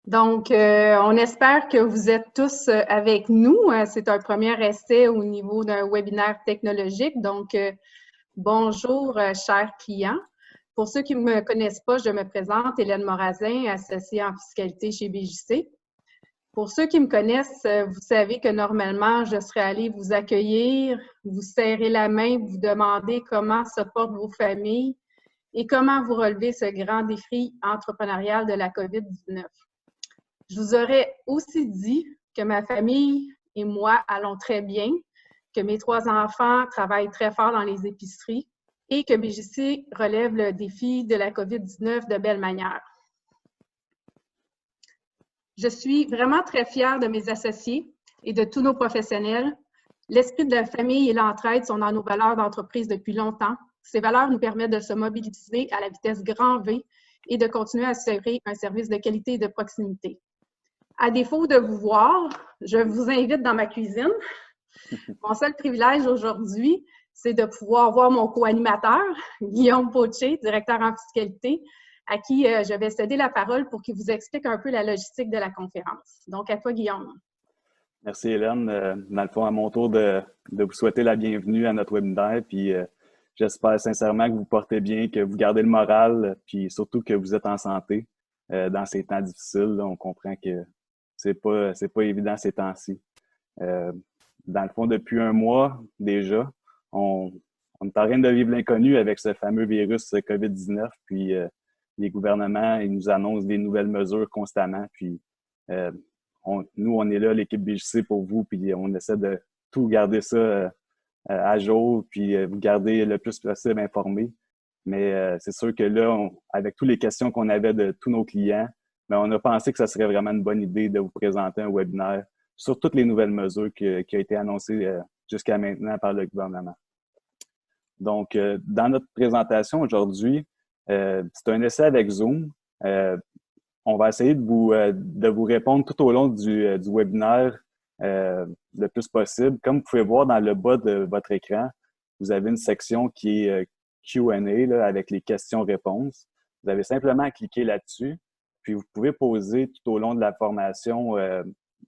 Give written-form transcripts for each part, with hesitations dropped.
Donc, on espère que vous êtes tous avec nous. C'est un premier essai au niveau d'un webinaire technologique. Donc, bonjour, chers clients. Pour ceux qui ne me connaissent pas, je me présente, Hélène Morazin, associée en fiscalité chez BJC. Pour ceux qui me connaissent, vous savez que normalement, je serais allée vous accueillir, vous serrer la main, vous demander comment se portent vos familles et comment vous relevez ce grand défi entrepreneurial de la COVID-19. Je vous aurais aussi dit que ma famille et moi allons très bien, que mes 3 enfants travaillent très fort dans les épiceries et que BJC relève le défi de la COVID-19 de belle manière. Je suis vraiment très fière de mes associés et de tous nos professionnels. L'esprit de la famille et l'entraide sont dans nos valeurs d'entreprise depuis longtemps. Ces valeurs nous permettent de se mobiliser à la vitesse grand V et de continuer à assurer un service de qualité et de proximité. À défaut de vous voir, je vous invite dans ma cuisine. Mon seul privilège aujourd'hui, c'est de pouvoir voir mon co-animateur, Guillaume Potier, directeur en fiscalité, à qui je vais céder la parole pour qu'il vous explique un peu la logistique de la conférence. Donc, à toi, Guillaume. Merci, Hélène. Dans le fond, à mon tour de vous souhaiter la bienvenue à notre webinaire. Puis, j'espère sincèrement que vous portez bien, que vous gardez le moral, puis surtout que vous êtes en santé dans ces temps difficiles. Là, on comprend que c'est pas évident ces temps-ci. Dans le fond, depuis un mois déjà, on est en train de vivre l'inconnu avec ce fameux virus COVID-19. Puis, les gouvernements, ils nous annoncent des nouvelles mesures constamment. Puis, nous, on est là, l'équipe BJC pour vous, puis on essaie de tout garder ça à jour, puis vous garder le plus possible informé. Mais c'est sûr que là, avec toutes les questions qu'on avait de tous nos clients, mais on a pensé que ça serait vraiment une bonne idée de vous présenter un webinaire sur toutes les nouvelles mesures qui ont été annoncées jusqu'à maintenant par le gouvernement. Donc, dans notre présentation aujourd'hui, c'est un essai avec Zoom. On va essayer de vous répondre tout au long du webinaire le plus possible. Comme vous pouvez voir dans le bas de votre écran, vous avez une section qui est Q&A là, avec les questions-réponses. Vous avez simplement à cliquer là-dessus, puis vous pouvez poser tout au long de la formation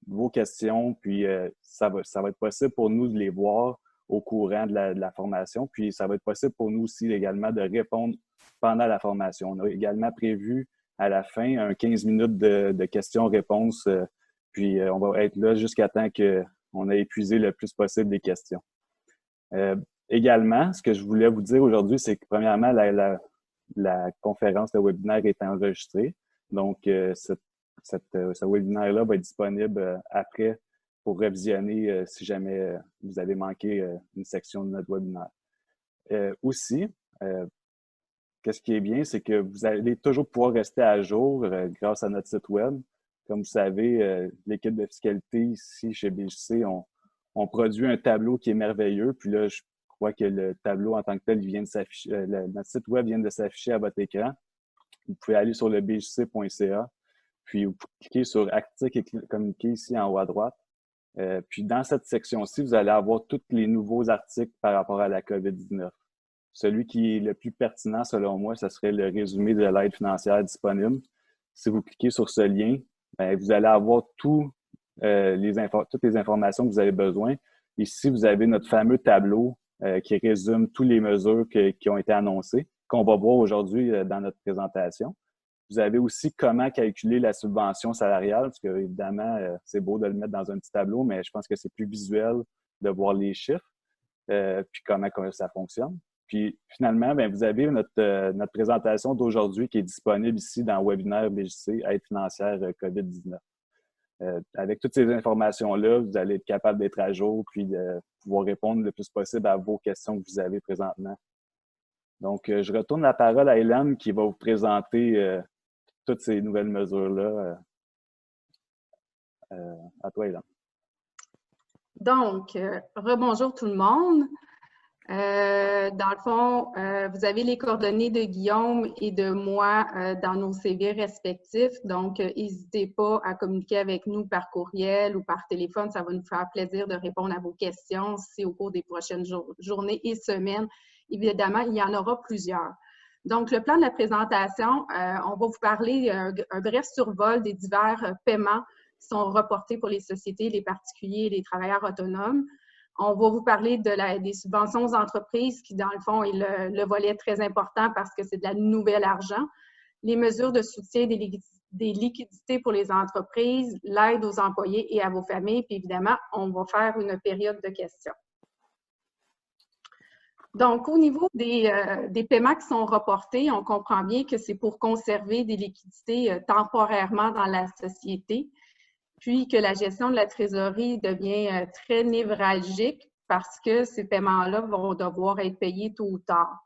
vos questions, puis ça va être possible pour nous de les voir au courant de la formation, puis ça va être possible pour nous aussi également de répondre pendant la formation. On a également prévu à la fin un 15 minutes de questions-réponses, puis on va être là jusqu'à temps qu'on ait épuisé le plus possible des questions. Également, ce que je voulais vous dire aujourd'hui, c'est que premièrement, la conférence, le webinaire est enregistré. Donc, ce webinaire-là va être disponible après pour revisionner si jamais vous avez manqué une section de notre webinaire. Aussi, qu'est-ce qui est bien, c'est que vous allez toujours pouvoir rester à jour grâce à notre site web. Comme vous savez, l'équipe de fiscalité ici chez BJC, on produit un tableau qui est merveilleux. Puis là, je crois que le tableau en tant que tel, il vient de s'afficher, notre site web vient de s'afficher à votre écran. Vous pouvez aller sur le bjc.ca, puis vous cliquez sur articles et communiquer ici en haut à droite. Puis dans cette section-ci, vous allez avoir tous les nouveaux articles par rapport à la COVID-19. Celui qui est le plus pertinent, selon moi, ce serait le résumé de l'aide financière disponible. Si vous cliquez sur ce lien, bien, vous allez avoir toutes les informations que vous avez besoin. Ici, vous avez notre fameux tableau qui résume toutes les mesures qui ont été annoncées, qu'on va voir aujourd'hui dans notre présentation. Vous avez aussi comment calculer la subvention salariale, parce que évidemment, c'est beau de le mettre dans un petit tableau, mais je pense que c'est plus visuel de voir les chiffres, puis comment ça fonctionne. Puis finalement, bien, vous avez notre présentation d'aujourd'hui qui est disponible ici dans le webinaire BJC Aide financière COVID-19. Avec toutes ces informations-là, vous allez être capable d'être à jour puis de pouvoir répondre le plus possible à vos questions que vous avez présentement. Donc, je retourne la parole à Hélène qui va vous présenter toutes ces nouvelles mesures-là. À toi, Hélène. Donc, rebonjour tout le monde. Dans le fond, vous avez les coordonnées de Guillaume et de moi dans nos CV respectifs. Donc, n'hésitez pas à communiquer avec nous par courriel ou par téléphone. Ça va nous faire plaisir de répondre à vos questions si au cours des prochaines journées et semaines. Évidemment, il y en aura plusieurs. Donc, le plan de la présentation, on va vous parler un bref survol des divers paiements qui sont reportés pour les sociétés, les particuliers et les travailleurs autonomes. On va vous parler des subventions aux entreprises qui, dans le fond, est le volet très important parce que c'est de la nouvelle argent. Les mesures de soutien des liquidités pour les entreprises, l'aide aux employés et à vos familles. Puis évidemment, on va faire une période de questions. Donc, au niveau des paiements qui sont reportés, on comprend bien que c'est pour conserver des liquidités temporairement dans la société, puis que la gestion de la trésorerie devient très névralgique parce que ces paiements-là vont devoir être payés tôt ou tard.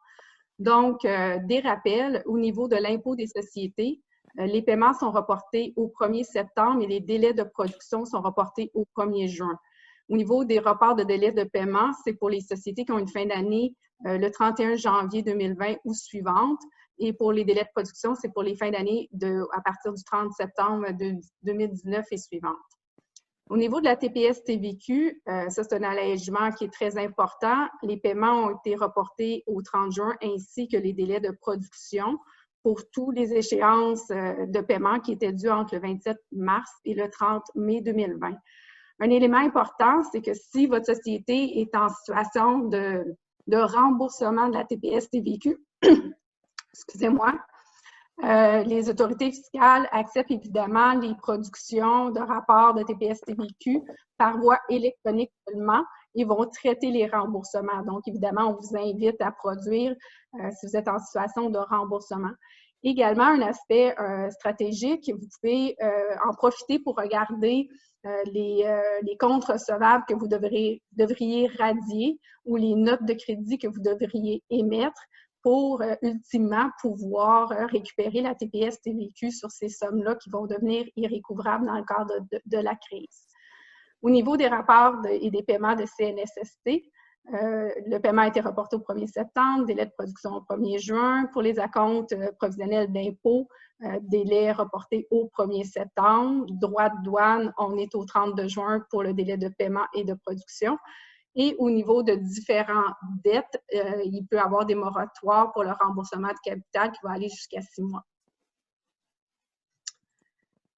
Donc, des rappels, au niveau de l'impôt des sociétés, les paiements sont reportés au 1er septembre et les délais de production sont reportés au 1er juin. Au niveau des reports de délais de paiement, c'est pour les sociétés qui ont une fin d'année le 31 janvier 2020 ou suivante. Et pour les délais de production, c'est pour les fins d'année à partir du 30 septembre 2019 et suivante. Au niveau de la TPS-TVQ, ça c'est un allègement qui est très important. Les paiements ont été reportés au 30 juin ainsi que les délais de production pour toutes les échéances de paiement qui étaient dues entre le 27 mars et le 30 mai 2020. Un élément important, c'est que si votre société est en situation de remboursement de la TPS-TVQ, excusez-moi, les autorités fiscales acceptent évidemment les productions de rapports de TPS-TVQ par voie électronique seulement et vont traiter les remboursements. Donc, évidemment, on vous invite à produire si vous êtes en situation de remboursement. Également, un aspect stratégique, vous pouvez en profiter pour regarder les comptes recevables que vous devriez radier ou les notes de crédit que vous devriez émettre pour ultimement pouvoir récupérer la TPS-TVQ sur ces sommes-là qui vont devenir irrécouvrables dans le cadre de la crise. Au niveau des rapports et des paiements de CNSST, le paiement a été reporté au 1er septembre, délai de production au 1er juin. Pour les acomptes provisionnels d'impôt, délai reporté au 1er septembre. Droit de douane, on est au 30 juin pour le délai de paiement et de production. Et au niveau de différentes dettes, il peut y avoir des moratoires pour le remboursement de capital qui va aller jusqu'à 6 mois.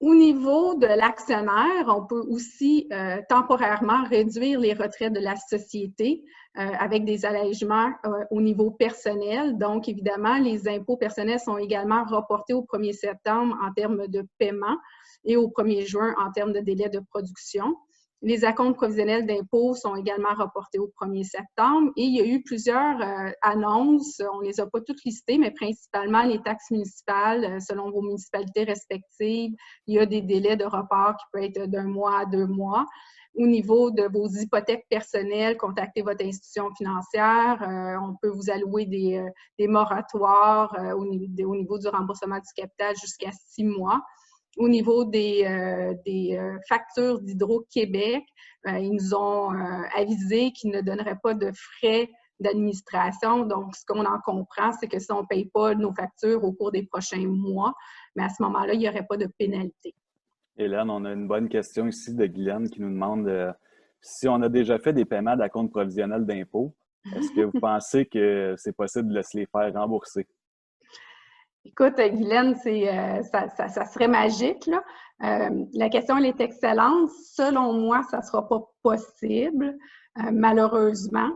Au niveau de l'actionnaire, on peut aussi temporairement réduire les retraits de la société avec des allègements au niveau personnel. Donc, évidemment, les impôts personnels sont également reportés au 1er septembre en termes de paiement et au 1er juin en termes de délai de production. Les acomptes provisionnels d'impôts sont également reportés au 1er septembre et il y a eu plusieurs annonces, on ne les a pas toutes listées, mais principalement les taxes municipales selon vos municipalités respectives. Il y a des délais de report qui peuvent être d'1 mois à 2 mois. Au niveau de vos hypothèques personnelles, contactez votre institution financière. On peut vous allouer des moratoires au niveau du remboursement du capital jusqu'à 6 mois. Au niveau des factures d'Hydro-Québec, ils nous ont avisé qu'ils ne donneraient pas de frais d'administration. Donc, ce qu'on en comprend, c'est que si on ne paye pas nos factures au cours des prochains mois, mais à ce moment-là, il n'y aurait pas de pénalité. Hélène, on a une bonne question ici de Guylaine qui nous demande si on a déjà fait des paiements d'acompte provisionnel d'impôt, est-ce que vous pensez que c'est possible de se les faire rembourser? Écoute, Guylaine, ça serait magique, là. La question, elle est excellente. Selon moi, ça ne sera pas possible, malheureusement.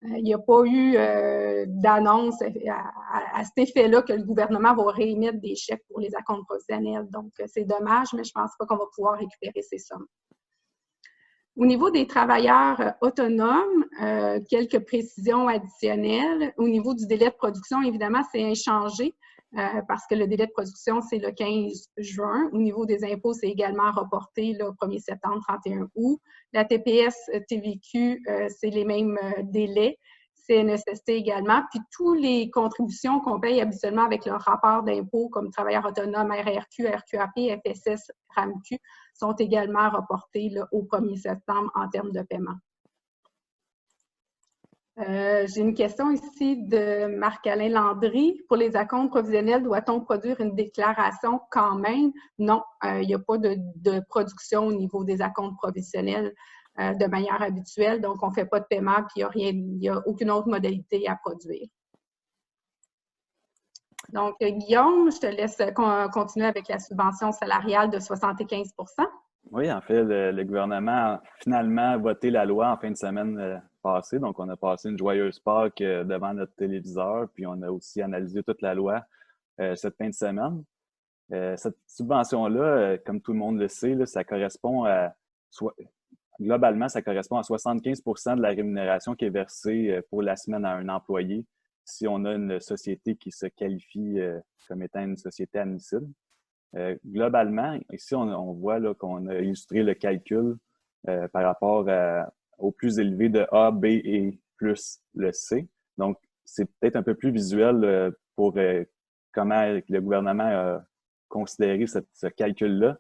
Il n'y a pas eu d'annonce à cet effet-là que le gouvernement va réémettre des chèques pour les acomptes provisionnels. Donc, c'est dommage, mais je ne pense pas qu'on va pouvoir récupérer ces sommes. Au niveau des travailleurs autonomes, quelques précisions additionnelles. Au niveau du délai de production, évidemment, c'est inchangé parce que le délai de production, c'est le 15 juin. Au niveau des impôts, c'est également reporté le 1er septembre, 31 août. La TPS-TVQ, c'est les mêmes délais. CNSST également. Puis, toutes les contributions qu'on paye habituellement avec le rapport d'impôt, comme travailleurs autonomes, RRQ, RQAP, FSS, RAMQ, sont également reportées là, au 1er septembre en termes de paiement. J'ai une question ici de Marc-Alain Landry. Pour les acomptes provisionnels, doit-on produire une déclaration quand même? Non, il n'y a pas de production au niveau des acomptes provisionnels de manière habituelle. Donc, on ne fait pas de paiement puis il n'y a aucune autre modalité à produire. Donc, Guillaume, je te laisse continuer avec la subvention salariale de 75 %. Oui, en fait, le gouvernement a finalement voté la loi en fin de semaine passée. Donc, on a passé une joyeuse Pâques devant notre téléviseur, puis on a aussi analysé toute la loi cette fin de semaine. Cette subvention-là, comme tout le monde le sait, là, ça correspond à, globalement, ça correspond à 75 % de la rémunération qui est versée pour la semaine à un employé si on a une société qui se qualifie comme étant une société admissible. Globalement, ici, on voit là, qu'on a illustré le calcul par rapport au plus élevé de A, B et plus le C. Donc, c'est peut-être un peu plus visuel pour comment le gouvernement a considéré ce calcul-là.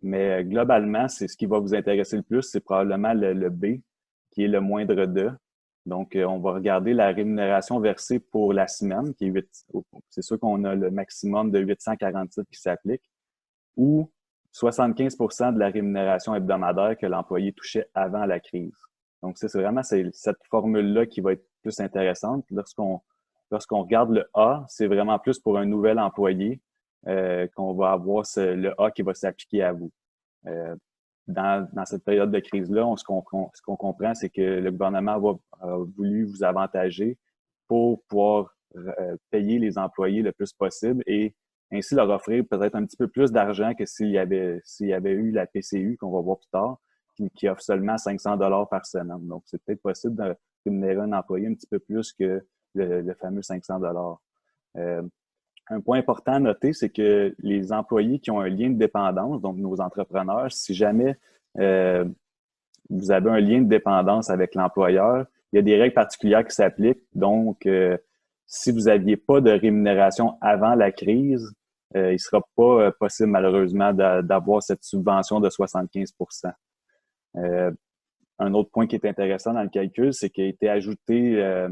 Mais globalement, c'est ce qui va vous intéresser le plus, c'est probablement le B, qui est le moindre de. Donc, on va regarder la rémunération versée pour la semaine, qui est 8. C'est sûr qu'on a le maximum de 847 qui s'applique, ou 75 % de la rémunération hebdomadaire que l'employé touchait avant la crise. Donc, c'est vraiment cette formule-là qui va être plus intéressante. Lorsqu'on regarde le A, c'est vraiment plus pour un nouvel employé qu'on va avoir le A qui va s'appliquer à vous. Dans cette période de crise-là, ce qu'on comprend, c'est que le gouvernement a voulu vous avantager pour pouvoir payer les employés le plus possible et ainsi leur offrir peut-être un petit peu plus d'argent que s'il y avait eu la PCU, qu'on va voir plus tard, qui offre seulement 500 $ par semaine. Donc, c'est peut-être possible de rémunérer un employé un petit peu plus que le fameux 500 $. Un point important à noter, c'est que les employés qui ont un lien de dépendance, donc nos entrepreneurs, si jamais vous avez un lien de dépendance avec l'employeur, il y a des règles particulières qui s'appliquent. Donc, si vous n'aviez pas de rémunération avant la crise, il ne sera pas possible malheureusement d'avoir cette subvention de 75 %. Un autre point qui est intéressant dans le calcul, c'est qu'il a été ajouté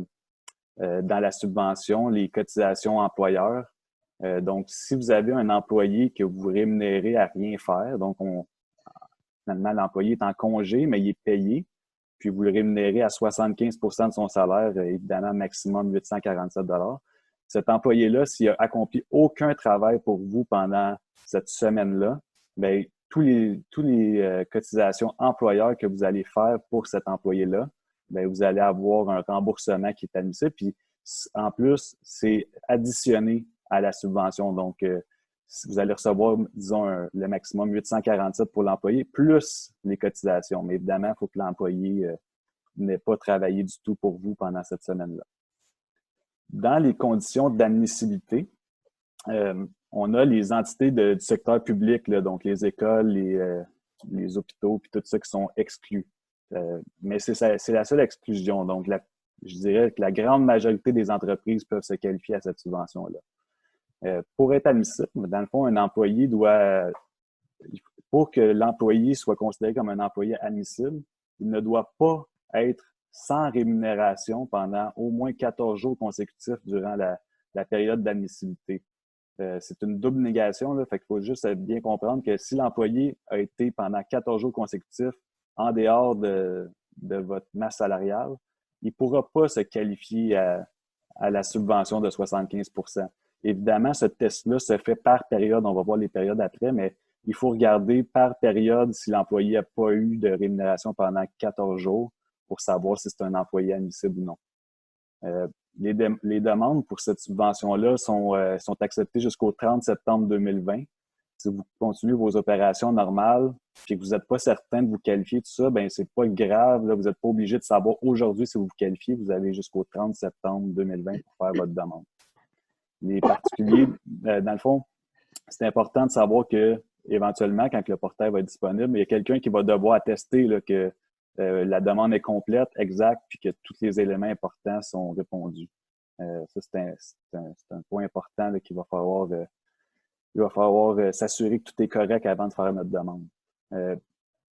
dans la subvention les cotisations employeurs. Donc, si vous avez un employé que vous rémunérez à rien faire, donc finalement, l'employé est en congé, mais il est payé, puis vous le rémunérez à 75 % de son salaire, évidemment, maximum 847 $. Cet employé-là, s'il a accompli aucun travail pour vous pendant cette semaine-là, bien, tous les cotisations employeurs que vous allez faire pour cet employé-là, bien, vous allez avoir un remboursement qui est admissible. Puis, en plus, c'est additionné à la subvention. Donc, vous allez recevoir, disons, le maximum 847 pour l'employé, plus les cotisations. Mais évidemment, il faut que l'employé n'ait pas travaillé du tout pour vous pendant cette semaine-là. Dans les conditions d'admissibilité, on a les entités du secteur public, là, donc les écoles, les hôpitaux, puis tout ça qui sont exclus. Mais c'est la seule exclusion. Donc, je dirais que la grande majorité des entreprises peuvent se qualifier à cette subvention-là. Pour être admissible, dans le fond, un employé pour que l'employé soit considéré comme un employé admissible, il ne doit pas être sans rémunération pendant au moins 14 jours consécutifs durant la période d'admissibilité. C'est une double négation, là, fait qu'il faut juste bien comprendre que si l'employé a été pendant 14 jours consécutifs en dehors de votre masse salariale, il ne pourra pas se qualifier à la subvention de 75 %. Évidemment, ce test-là se fait par période. On va voir les périodes après, mais il faut regarder par période si l'employé n'a pas eu de rémunération pendant 14 jours pour savoir si c'est un employé admissible ou non. Les demandes pour cette subvention-là sont acceptées jusqu'au 30 septembre 2020. Si vous continuez vos opérations normales et que vous n'êtes pas certain de vous qualifier, tout ça, ben c'est pas grave. Là, vous n'êtes pas obligé de savoir aujourd'hui si vous vous qualifiez. Vous avez jusqu'au 30 septembre 2020 pour faire votre demande. Les particuliers, dans le fond, c'est important de savoir que éventuellement, quand le portail va être disponible, il y a quelqu'un qui va devoir attester là, que la demande est complète, exacte, puis que tous les éléments importants sont répondus. Ça, c'est un point important là, qu'il va falloir s'assurer que tout est correct avant de faire notre demande.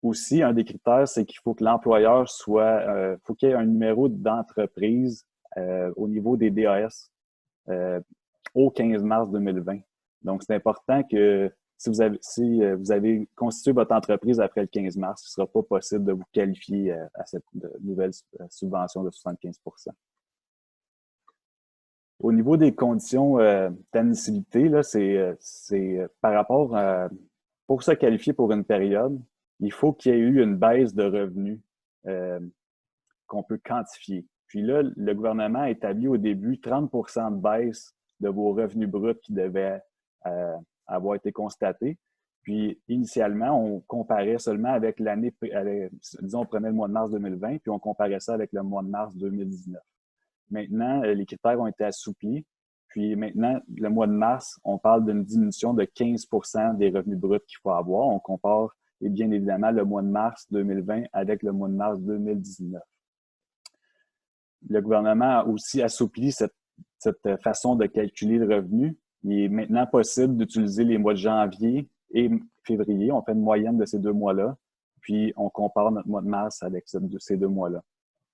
Aussi, un des critères, c'est qu'il faut que l'employeur faut qu'il y ait un numéro d'entreprise au niveau des DAS au 15 mars 2020. Donc, c'est important que si vous avez constitué votre entreprise après le 15 mars, ce ne sera pas possible de vous qualifier à cette nouvelle subvention de 75 %. Au niveau des conditions d'admissibilité, là, c'est par rapport à, pour se qualifier pour une période, il faut qu'il y ait eu une baisse de revenus euh, qu'on peut quantifier. Puis là, le gouvernement a établi au début 30 de baisse de vos revenus bruts qui devaient avoir été constatés. Puis initialement, on comparait seulement avec l'année, disons, on prenait le mois de mars 2020, puis on comparait ça avec le mois de mars 2019. Maintenant, les critères ont été assouplis. Puis maintenant, le mois de mars, on parle d'une diminution de 15 des revenus bruts qu'il faut avoir. On compare, et bien évidemment, le mois de mars 2020 avec le mois de mars 2019. Le gouvernement a aussi assoupli cette façon de calculer le revenu. Il est maintenant possible d'utiliser les mois de janvier et février. On fait une moyenne de ces 2 mois-là, puis on compare notre mois de mars avec ces 2 mois-là.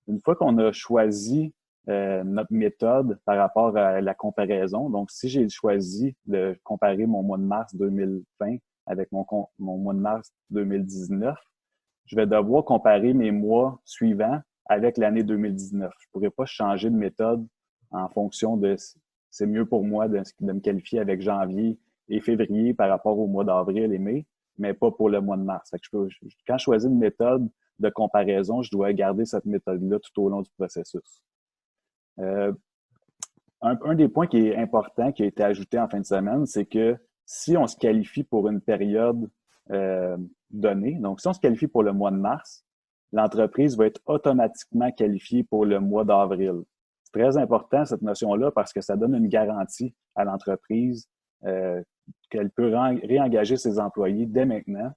Une fois qu'on a choisi notre méthode par rapport à la comparaison, donc si j'ai choisi de comparer mon mois de mars 2020 avec mon mois de mars 2019, je vais devoir comparer mes mois suivants avec l'année 2019. Je ne pourrais pas changer de méthode en fonction de c'est mieux pour moi de me qualifier avec janvier et février par rapport au mois d'avril et mai, mais pas pour le mois de mars. Fait que quand je choisis une méthode de comparaison, je dois garder cette méthode-là tout au long du processus. Un des points qui est important, qui a été ajouté en fin de semaine, c'est que si on se qualifie pour une période donnée, donc si on se qualifie pour le mois de mars, l'entreprise va être automatiquement qualifiée pour le mois d'avril. C'est très important, cette notion-là, parce que ça donne une garantie à l'entreprise qu'elle peut réengager ses employés dès maintenant,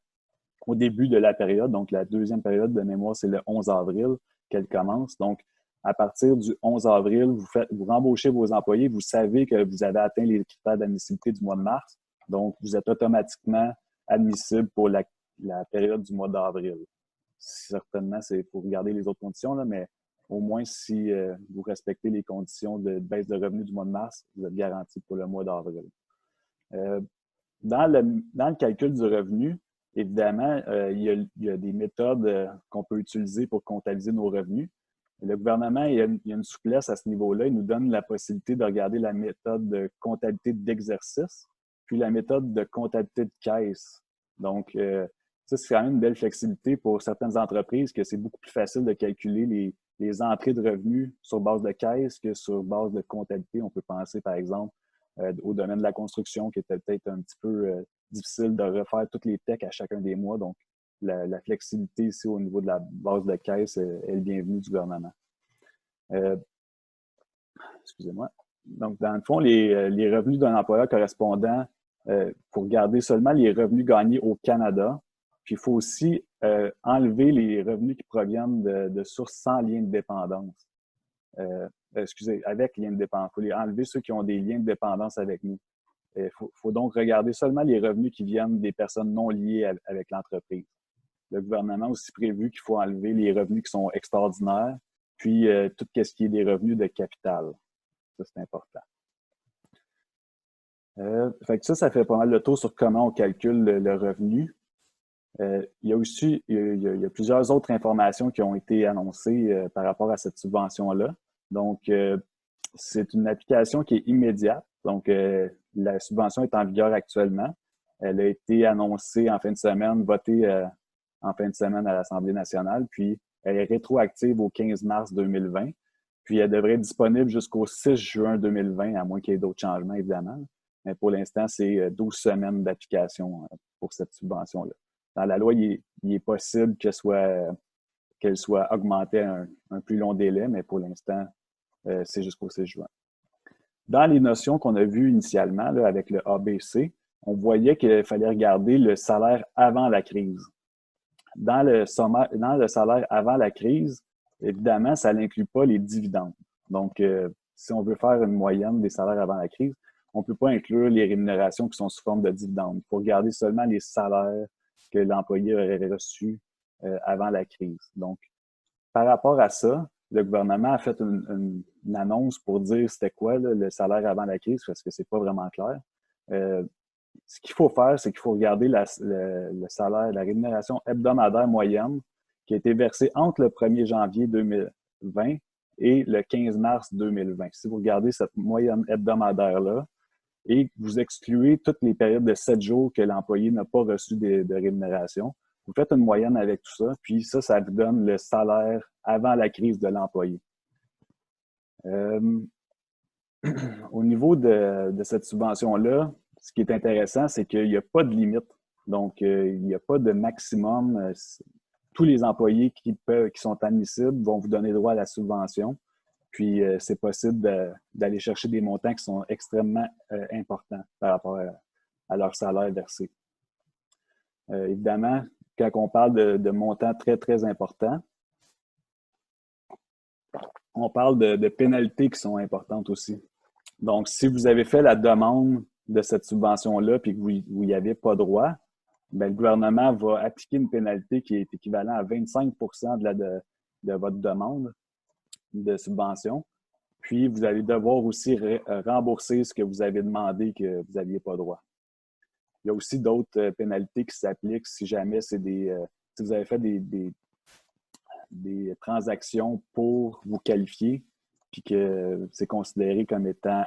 au début de la période. Donc, la deuxième période de mémoire, c'est le 11 avril qu'elle commence. Donc, à partir du 11 avril, vous rembauchez vos employés, vous savez que vous avez atteint les critères d'admissibilité du mois de mars. Donc, vous êtes automatiquement admissible pour la période du mois d'avril. Certainement, c'est pour regarder les autres conditions, là, mais au moins, si vous respectez les conditions de baisse de revenus du mois de mars, vous êtes garanti pour le mois d'avril. Dans le calcul du revenu, évidemment, il y a des méthodes qu'on peut utiliser pour comptabiliser nos revenus. Le gouvernement, il y a une souplesse à ce niveau-là. Il nous donne la possibilité de regarder la méthode de comptabilité d'exercice, puis la méthode de comptabilité de caisse. Donc, ça, c'est quand même une belle flexibilité pour certaines entreprises, que c'est beaucoup plus facile de calculer les entrées de revenus sur base de caisse que sur base de comptabilité. On peut penser, par exemple, au domaine de la construction, qui était peut-être un petit peu difficile de refaire toutes les techs à chacun des mois. Donc, la flexibilité ici au niveau de la base de caisse est le bienvenu du gouvernement. Excusez-moi. Donc, dans le fond, les revenus d'un employeur correspondant, pour garder seulement les revenus gagnés au Canada. Puis, il faut aussi enlever les revenus qui proviennent de sources sans lien de dépendance. Avec lien de dépendance. Il faut les enlever ceux qui ont des liens de dépendance avec nous. Il faut donc regarder seulement les revenus qui viennent des personnes non liées avec l'entreprise. Le gouvernement a aussi prévu qu'il faut enlever les revenus qui sont extraordinaires, puis tout ce qui est des revenus de capital. Ça, c'est important. Fait que ça fait pas mal le tour sur comment on calcule le revenu. Il y a aussi il y a plusieurs autres informations qui ont été annoncées par rapport à cette subvention-là. Donc, c'est une application qui est immédiate. Donc, la subvention est en vigueur actuellement. Elle a été annoncée en fin de semaine, votée en fin de semaine à l'Assemblée nationale, puis elle est rétroactive au 15 mars 2020. Puis, elle devrait être disponible jusqu'au 6 juin 2020, à moins qu'il y ait d'autres changements, évidemment. Mais pour l'instant, c'est 12 semaines d'application pour cette subvention-là. Dans la loi, il est possible qu'elle soit augmentée à un plus long délai, mais pour l'instant, c'est jusqu'au 6 juin. Dans les notions qu'on a vues initialement là, avec le ABC, on voyait qu'il fallait regarder le salaire avant la crise. Dans le salaire avant la crise, évidemment, ça n'inclut pas les dividendes. Donc, si on veut faire une moyenne des salaires avant la crise, on ne peut pas inclure les rémunérations qui sont sous forme de dividendes. Il faut regarder seulement les salaires que l'employé aurait reçus avant la crise. Donc, par rapport à ça, le gouvernement a fait une annonce pour dire c'était quoi là, le salaire avant la crise, parce que c'est pas vraiment clair. Ce qu'il faut faire, c'est qu'il faut regarder le salaire, la rémunération hebdomadaire moyenne qui a été versée entre le 1er janvier 2020 et le 15 mars 2020. Si vous regardez cette moyenne hebdomadaire-là et vous excluez toutes les périodes de 7 jours que l'employé n'a pas reçu de rémunération, vous faites une moyenne avec tout ça, puis ça vous donne le salaire avant la crise de l'employé. Au niveau de cette subvention-là, ce qui est intéressant, c'est qu'il n'y a pas de limite. Donc, il n'y a pas de maximum. Tous les employés qui sont admissibles vont vous donner droit à la subvention. Puis, c'est possible d'aller chercher des montants qui sont extrêmement importants par rapport à leur salaire versé. Évidemment, quand on parle de montants très, très importants, on parle de pénalités qui sont importantes aussi. Donc, si vous avez fait la demande de cette subvention-là puis que vous n'y avez pas droit, bien, le gouvernement va appliquer une pénalité qui est équivalente à 25 de votre demande de subvention. Puis, vous allez devoir aussi rembourser ce que vous avez demandé que vous n'aviez pas droit. Il y a aussi d'autres pénalités qui s'appliquent si jamais c'est si vous avez fait des transactions pour vous qualifier, puis que c'est considéré comme étant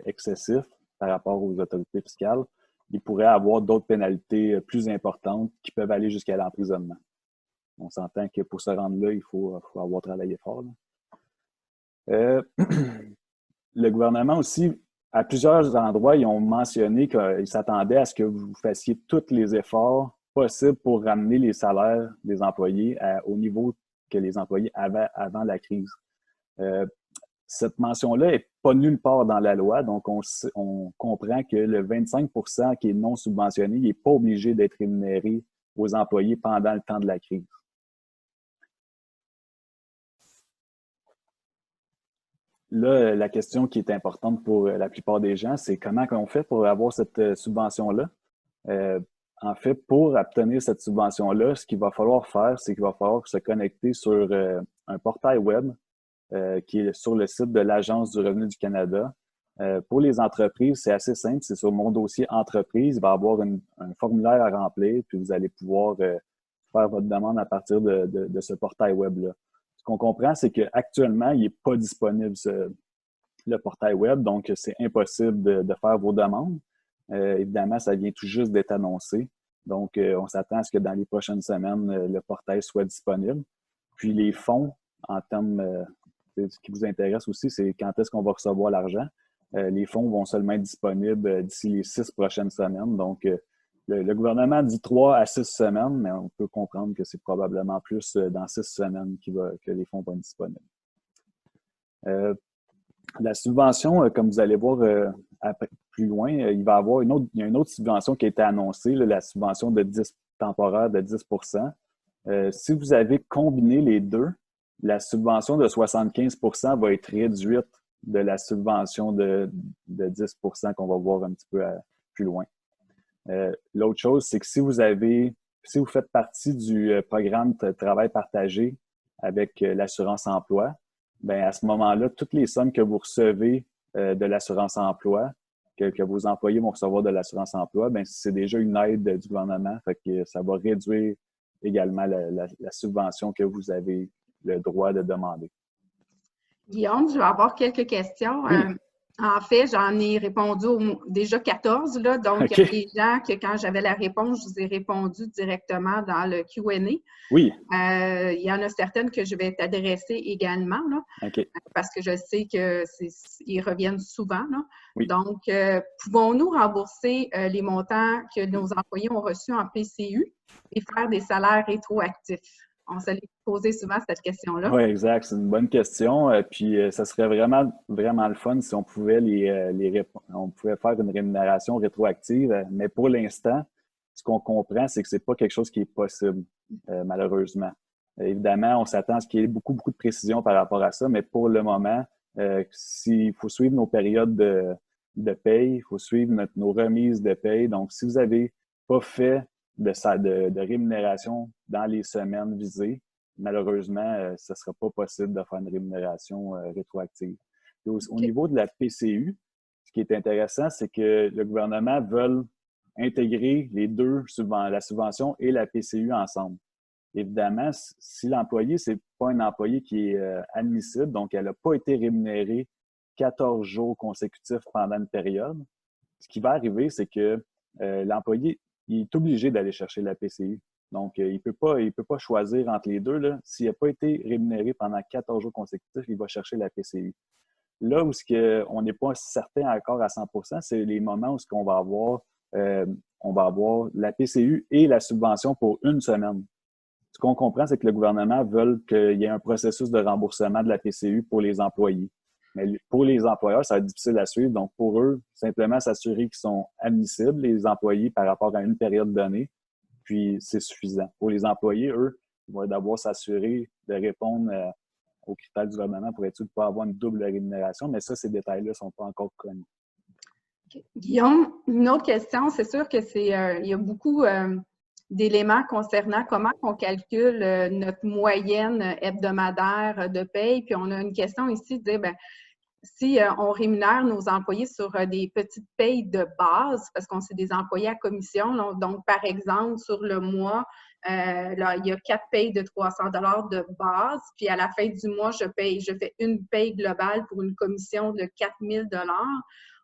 excessif par rapport aux autorités fiscales, il pourrait avoir d'autres pénalités plus importantes qui peuvent aller jusqu'à l'emprisonnement. On s'entend que pour se rendre là, il faut avoir travaillé fort. Le gouvernement aussi, à plusieurs endroits, ils ont mentionné qu'ils s'attendaient à ce que vous fassiez tous les efforts possibles pour ramener les salaires des employés au niveau que les employés avaient avant la crise. Cette mention-là n'est pas nulle part dans la loi, donc on comprend que le 25 % qui est non subventionné, il n'est pas obligé d'être rémunéré aux employés pendant le temps de la crise. Là, la question qui est importante pour la plupart des gens, c'est comment on fait pour avoir cette subvention-là? En fait, pour obtenir cette subvention-là, ce qu'il va falloir faire, c'est qu'il va falloir se connecter sur un portail web qui est sur le site de l'Agence du revenu du Canada. Pour les entreprises, c'est assez simple. C'est sur mon dossier entreprise. Il va y avoir un formulaire à remplir, puis vous allez pouvoir faire votre demande à partir de ce portail web-là. Ce qu'on comprend, c'est qu'actuellement, il n'est pas disponible le portail web, donc c'est impossible de faire vos demandes. Évidemment, ça vient tout juste d'être annoncé. Donc, on s'attend à ce que dans les prochaines semaines, le portail soit disponible. Puis les fonds, en termes, ce qui vous intéresse aussi, c'est quand est-ce qu'on va recevoir l'argent. Les fonds vont seulement être disponibles d'ici les 6 prochaines semaines. Donc, le gouvernement dit 3 à 6 semaines, mais on peut comprendre que c'est probablement plus dans 6 semaines que les fonds vont être disponibles. La subvention, comme vous allez voir plus loin, il y a une autre subvention qui a été annoncée, la subvention temporaire de 10 %. Si vous avez combiné les deux, la subvention de 75 % va être réduite de la subvention de 10 % qu'on va voir un petit peu plus loin. L'autre chose, c'est que si vous faites partie du programme de travail partagé avec l'assurance emploi, bien, à ce moment-là, toutes les sommes que vous recevez de l'assurance emploi, que vos employés vont recevoir de l'assurance emploi, bien, c'est déjà une aide du gouvernement. Fait que ça va réduire également la subvention que vous avez le droit de demander. Guillaume, je vais avoir quelques questions. Oui. En fait, j'en ai répondu déjà 14, là, donc Okay. il y a des gens que quand j'avais la réponse, je vous ai répondu directement dans le Q&A. Oui. Il y en a certaines que je vais t'adresser également, là, okay. Parce que je sais qu'ils reviennent souvent. Là. Oui. Donc, pouvons-nous rembourser les montants que nos employés ont reçus en PCU et faire des salaires rétroactifs? On s'est posé souvent cette question-là. Oui, exact. C'est une bonne question. Puis, ça serait vraiment, vraiment le fun si on pouvait on pouvait faire une rémunération rétroactive. Mais pour l'instant, ce qu'on comprend, c'est que c'est pas quelque chose qui est possible, malheureusement. Évidemment, on s'attend à ce qu'il y ait beaucoup, beaucoup de précision par rapport à ça, mais pour le moment, il faut suivre nos périodes de paye, il faut suivre nos remises de paye. Donc, si vous n'avez pas fait de rémunération dans les semaines visées, malheureusement, ce ne sera pas possible de faire une rémunération rétroactive. Au niveau de la PCU, ce qui est intéressant, c'est que le gouvernement veut intégrer les deux, la subvention et la PCU ensemble. évidemment, si l'employé, c'est pas un employé qui est admissible, donc elle n'a pas été rémunérée 14 jours consécutifs pendant une période, ce qui va arriver, c'est que l'employé il est obligé d'aller chercher la PCU. Donc, il ne peut pas choisir entre les deux. S'il n'a pas été rémunéré pendant 14 jours consécutifs, il va chercher la PCU. Là où on n'est pas certain encore à 100%, c'est les moments où on va avoir la PCU et la subvention pour une semaine. Ce qu'on comprend, c'est que le gouvernement veut qu'il y ait un processus de remboursement de la PCU pour les employés. Mais pour les employeurs, ça va être difficile à suivre. Donc, pour eux, simplement s'assurer qu'ils sont admissibles, les employés, par rapport à une période donnée, puis c'est suffisant. Pour les employés, eux, ils vont d'abord s'assurer de répondre aux critères du gouvernement pour être sûr de ne pas avoir une double rémunération, mais ça, ces détails-là ne sont pas encore connus. Guillaume, une autre question, c'est sûr que il y a beaucoup d'éléments concernant comment on calcule notre moyenne hebdomadaire de paye. Puis on a une question ici de dire, ben, si on rémunère nos employés sur des petites payes de base, parce qu'on c'est des employés à commission, donc par exemple, sur le mois, là, il y a 4 payes de 300 $ de base, puis à la fin du mois, je fais une paye globale pour une commission de 4 000 $.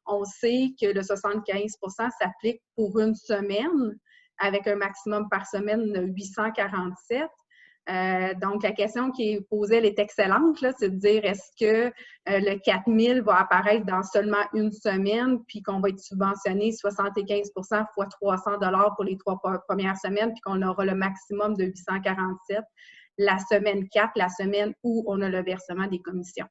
On sait que le 75 % s'applique pour une semaine, avec un maximum par semaine de 847. Donc, la question qui est posée, elle est excellente, c'est de dire est-ce que le 4 000 va apparaître dans seulement une semaine, puis qu'on va être subventionné 75 % fois 300 $ pour les 3 premières semaines, puis qu'on aura le maximum de 847 la semaine 4, la semaine où on a le versement des commissions?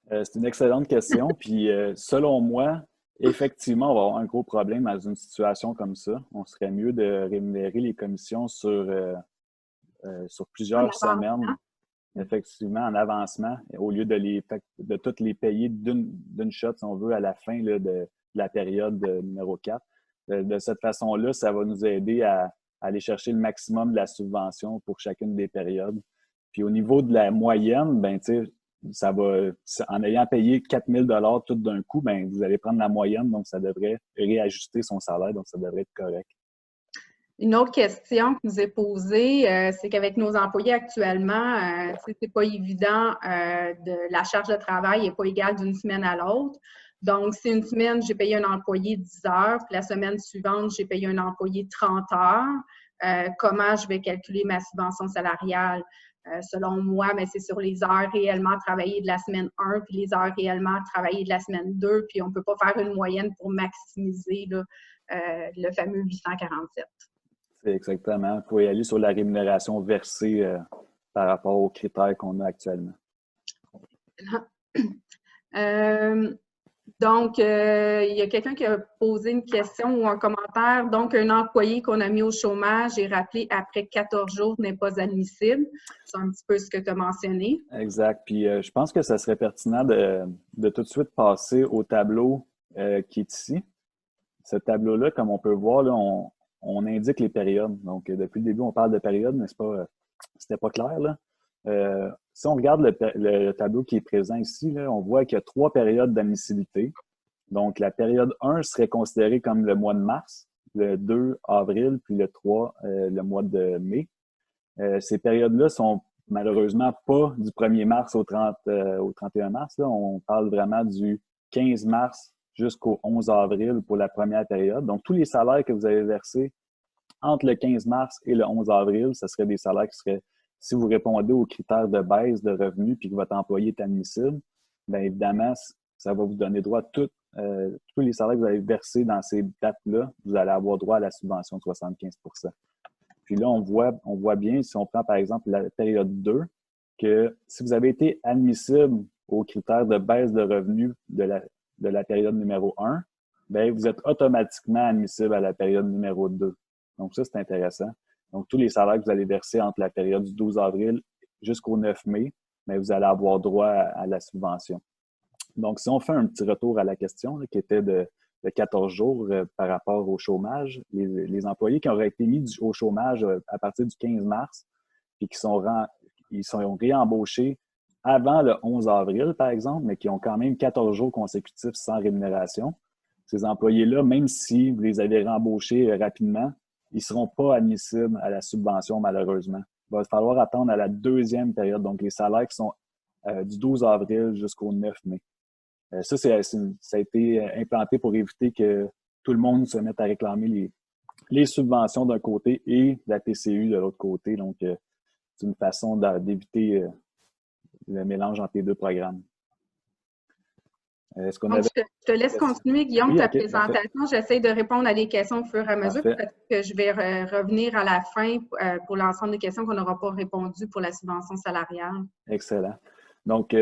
C'est une excellente question. Puis, selon moi, effectivement, on va avoir un gros problème dans une situation comme ça. On serait mieux de rémunérer les commissions sur plusieurs semaines, effectivement, en avancement, au lieu de toutes les payer d'une shot, si on veut, à la fin là, de la période numéro 4. De cette façon-là, ça va nous aider à aller chercher le maximum de la subvention pour chacune des périodes. Puis au niveau de la moyenne, ben, tu sais, ça va, en ayant payé 4 000 $ tout d'un coup, ben, vous allez prendre la moyenne, donc ça devrait réajuster son salaire, donc ça devrait être correct. Une autre question qui nous est posée, c'est qu'avec nos employés actuellement, c'est pas évident, la charge de travail n'est pas égale d'une semaine à l'autre. Donc, si une semaine, j'ai payé un employé 10 heures, puis la semaine suivante, j'ai payé un employé 30 heures, comment je vais calculer ma subvention salariale? Selon moi, mais c'est sur les heures réellement travaillées de la semaine 1 puis les heures réellement travaillées de la semaine 2, puis on ne peut pas faire une moyenne pour maximiser là, le fameux 847. C'est exactement. Il faut y aller sur la rémunération versée par rapport aux critères qu'on a actuellement. Donc, il y a quelqu'un qui a posé une question ou un commentaire. Donc, un employé qu'on a mis au chômage et rappelé après 14 jours n'est pas admissible. C'est un petit peu ce que tu as mentionné. Exact. Puis, je pense que ça serait pertinent de tout de suite passer au tableau qui est ici. Ce tableau-là, comme on peut voir, là, on indique les périodes. Donc, depuis le début, on parle de périodes, mais c'était pas clair, là. Si on regarde le tableau qui est présent ici, là, on voit qu'il y a 3 périodes d'admissibilité. Donc, la période 1 serait considérée comme le mois de mars, le 2 avril, puis le 3, le mois de mai. Ces périodes-là sont malheureusement pas du 1er mars au 31 mars. Là. On parle vraiment du 15 mars jusqu'au 11 avril pour la première période. Donc, tous les salaires que vous avez versés entre le 15 mars et le 11 avril, ce seraient des salaires qui seraient, si vous répondez aux critères de baisse de revenus puis que votre employé est admissible, bien évidemment, ça va vous donner droit à tous les salaires que vous avez versés dans ces dates-là, vous allez avoir droit à la subvention de 75 %. Puis là, on voit bien, si on prend par exemple la période 2, que si vous avez été admissible aux critères de baisse de revenus de la période numéro 1, bien, vous êtes automatiquement admissible à la période numéro 2. Donc ça, c'est intéressant. Donc, tous les salaires que vous allez verser entre la période du 12 avril jusqu'au 9 mai, bien, vous allez avoir droit à la subvention. Donc, si on fait un petit retour à la question là, qui était de 14 jours par rapport au chômage, les employés qui auraient été mis au chômage à partir du 15 mars puis qui sont réembauchés avant le 11 avril, par exemple, mais qui ont quand même 14 jours consécutifs sans rémunération, ces employés-là, même si vous les avez réembauchés rapidement, ils ne seront pas admissibles à la subvention, malheureusement. va falloir attendre à la deuxième période, donc les salaires qui sont du 12 avril jusqu'au 9 mai. Ça, ça a été implanté pour éviter que tout le monde se mette à réclamer les subventions d'un côté et la TCU de l'autre côté. Donc, c'est une façon d'éviter le mélange entre les deux programmes. Est-ce qu'on avait... je te laisse continuer, Guillaume, ta présentation. J'essaie de répondre à des questions au fur et à mesure. Peut-être que je vais revenir à la fin pour l'ensemble des questions qu'on n'aura pas répondues pour la subvention salariale. Excellent. Donc,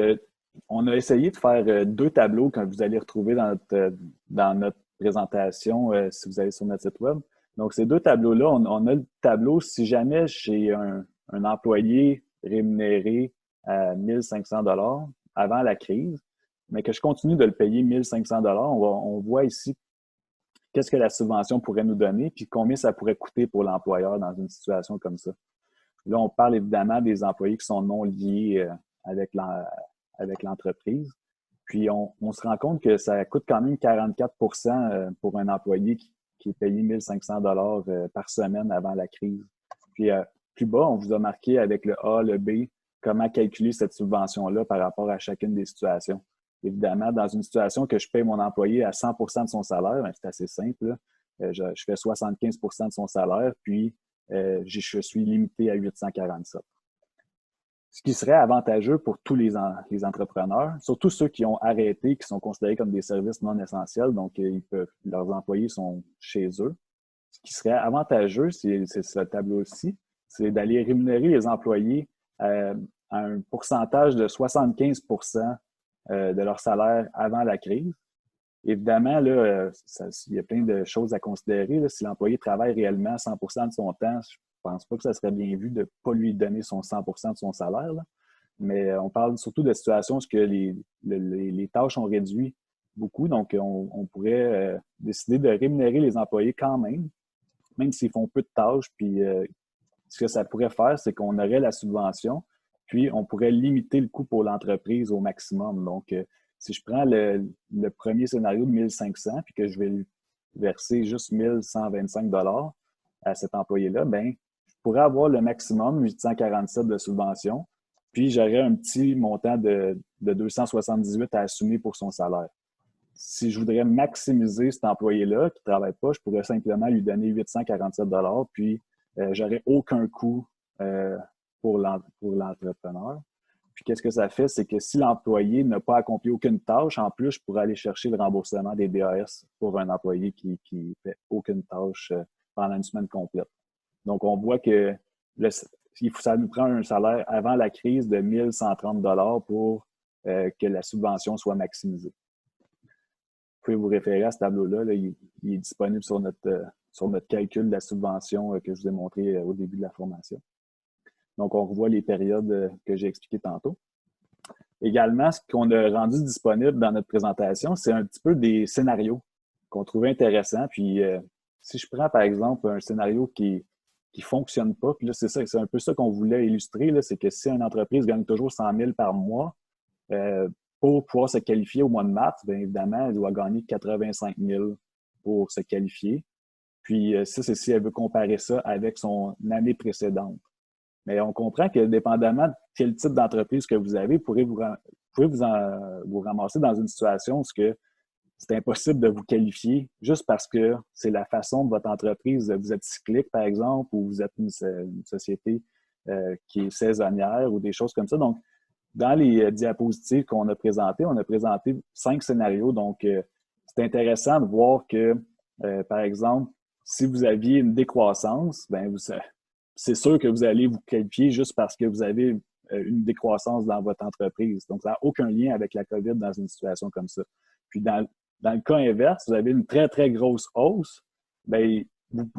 on a essayé de faire deux tableaux que vous allez retrouver dans notre présentation si vous allez sur notre site web. Donc, ces deux tableaux-là, on a le tableau si jamais j'ai un employé rémunéré à 1 500 $ avant la crise, mais que je continue de le payer 1 500 $, on voit ici qu'est-ce que la subvention pourrait nous donner, puis combien ça pourrait coûter pour l'employeur dans une situation comme ça. Là, on parle évidemment des employés qui sont non liés avec l'entreprise. Puis, on se rend compte que ça coûte quand même 44 % pour un employé qui est payé 1 500 $ par semaine avant la crise. Puis, plus bas, on vous a marqué avec le A, le B, comment calculer cette subvention-là par rapport à chacune des situations. Évidemment, dans une situation que je paye mon employé à 100 % de son salaire, c'est assez simple. Je fais 75 % de son salaire, puis je suis limité à 847. Ce qui serait avantageux pour tous les entrepreneurs, surtout ceux qui ont arrêté, qui sont considérés comme des services non essentiels, donc leurs employés sont chez eux. Ce qui serait avantageux, c'est ce tableau-ci, c'est d'aller rémunérer les employés à un pourcentage de 75 % de leur salaire avant la crise. Évidemment, là, il y a plein de choses à considérer. Là. Si l'employé travaille réellement 100 % de son temps, je ne pense pas que ça serait bien vu de ne pas lui donner son 100 % de son salaire. Là. Mais on parle surtout de situations où les tâches ont réduit beaucoup. Donc, on pourrait décider de rémunérer les employés quand même s'ils font peu de tâches. Puis, ce que ça pourrait faire, c'est qu'on aurait la subvention, puis on pourrait limiter le coût pour l'entreprise au maximum. Donc, si je prends le premier scénario de 1 500 puis que je vais lui verser juste 1 125 $ à cet employé-là, bien, je pourrais avoir le maximum, 847 de subvention, puis j'aurais un petit montant de 278 à assumer pour son salaire. Si je voudrais maximiser cet employé-là qui ne travaille pas, je pourrais simplement lui donner 847 $, puis j'aurais aucun coût pour l'entrepreneur. Puis, qu'est-ce que ça fait? C'est que si l'employé n'a pas accompli aucune tâche, en plus, je pourrais aller chercher le remboursement des DAS pour un employé qui ne fait aucune tâche pendant une semaine complète. Donc, on voit que ça nous prend un salaire avant la crise de 1 130 $ pour que la subvention soit maximisée. Vous pouvez vous référer à ce tableau-là. Là, il est disponible sur notre calcul de la subvention que je vous ai montré au début de la formation. Donc, on revoit les périodes que j'ai expliquées tantôt. Également, ce qu'on a rendu disponible dans notre présentation, c'est un petit peu des scénarios qu'on trouvait intéressants. Puis, si je prends, par exemple, un scénario qui ne fonctionne pas, puis là, c'est un peu ça qu'on voulait illustrer, c'est que si une entreprise gagne toujours 100 000 par mois, pour pouvoir se qualifier au mois de mars, bien évidemment, elle doit gagner 85 000 pour se qualifier. Puis, ça, c'est si elle veut comparer ça avec son année précédente. Mais on comprend que dépendamment de quel type d'entreprise que vous avez, vous pourrez vous ramasser dans une situation où c'est impossible de vous qualifier juste parce que c'est la façon de votre entreprise. Vous êtes cyclique, par exemple, ou vous êtes une société qui est saisonnière ou des choses comme ça. Donc, dans les diapositives qu'on a présentées, on a présenté 5 scénarios. Donc, c'est intéressant de voir que, par exemple, si vous aviez une décroissance, bien, c'est sûr que vous allez vous qualifier juste parce que vous avez une décroissance dans votre entreprise. Donc, ça n'a aucun lien avec la COVID dans une situation comme ça. Puis, dans le cas inverse, vous avez une très, très grosse hausse, bien,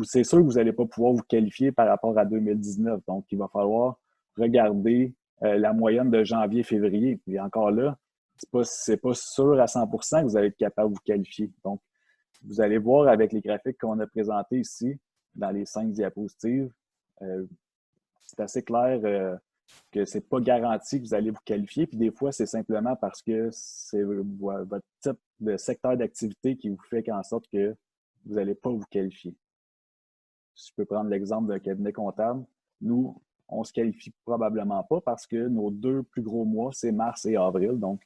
c'est sûr que vous n'allez pas pouvoir vous qualifier par rapport à 2019. Donc, il va falloir regarder la moyenne de janvier-février. Et encore là, c'est pas sûr à 100 % que vous allez être capable de vous qualifier. Donc, vous allez voir avec les graphiques qu'on a présentés ici, dans les 5 diapositives, c'est assez clair que c'est pas garanti que vous allez vous qualifier. Puis des fois, c'est simplement parce que c'est votre type de secteur d'activité qui vous fait en sorte que vous n'allez pas vous qualifier. Si je peux prendre l'exemple d'un cabinet comptable, nous, on se qualifie probablement pas parce que nos 2 plus gros mois, c'est mars et avril. Donc,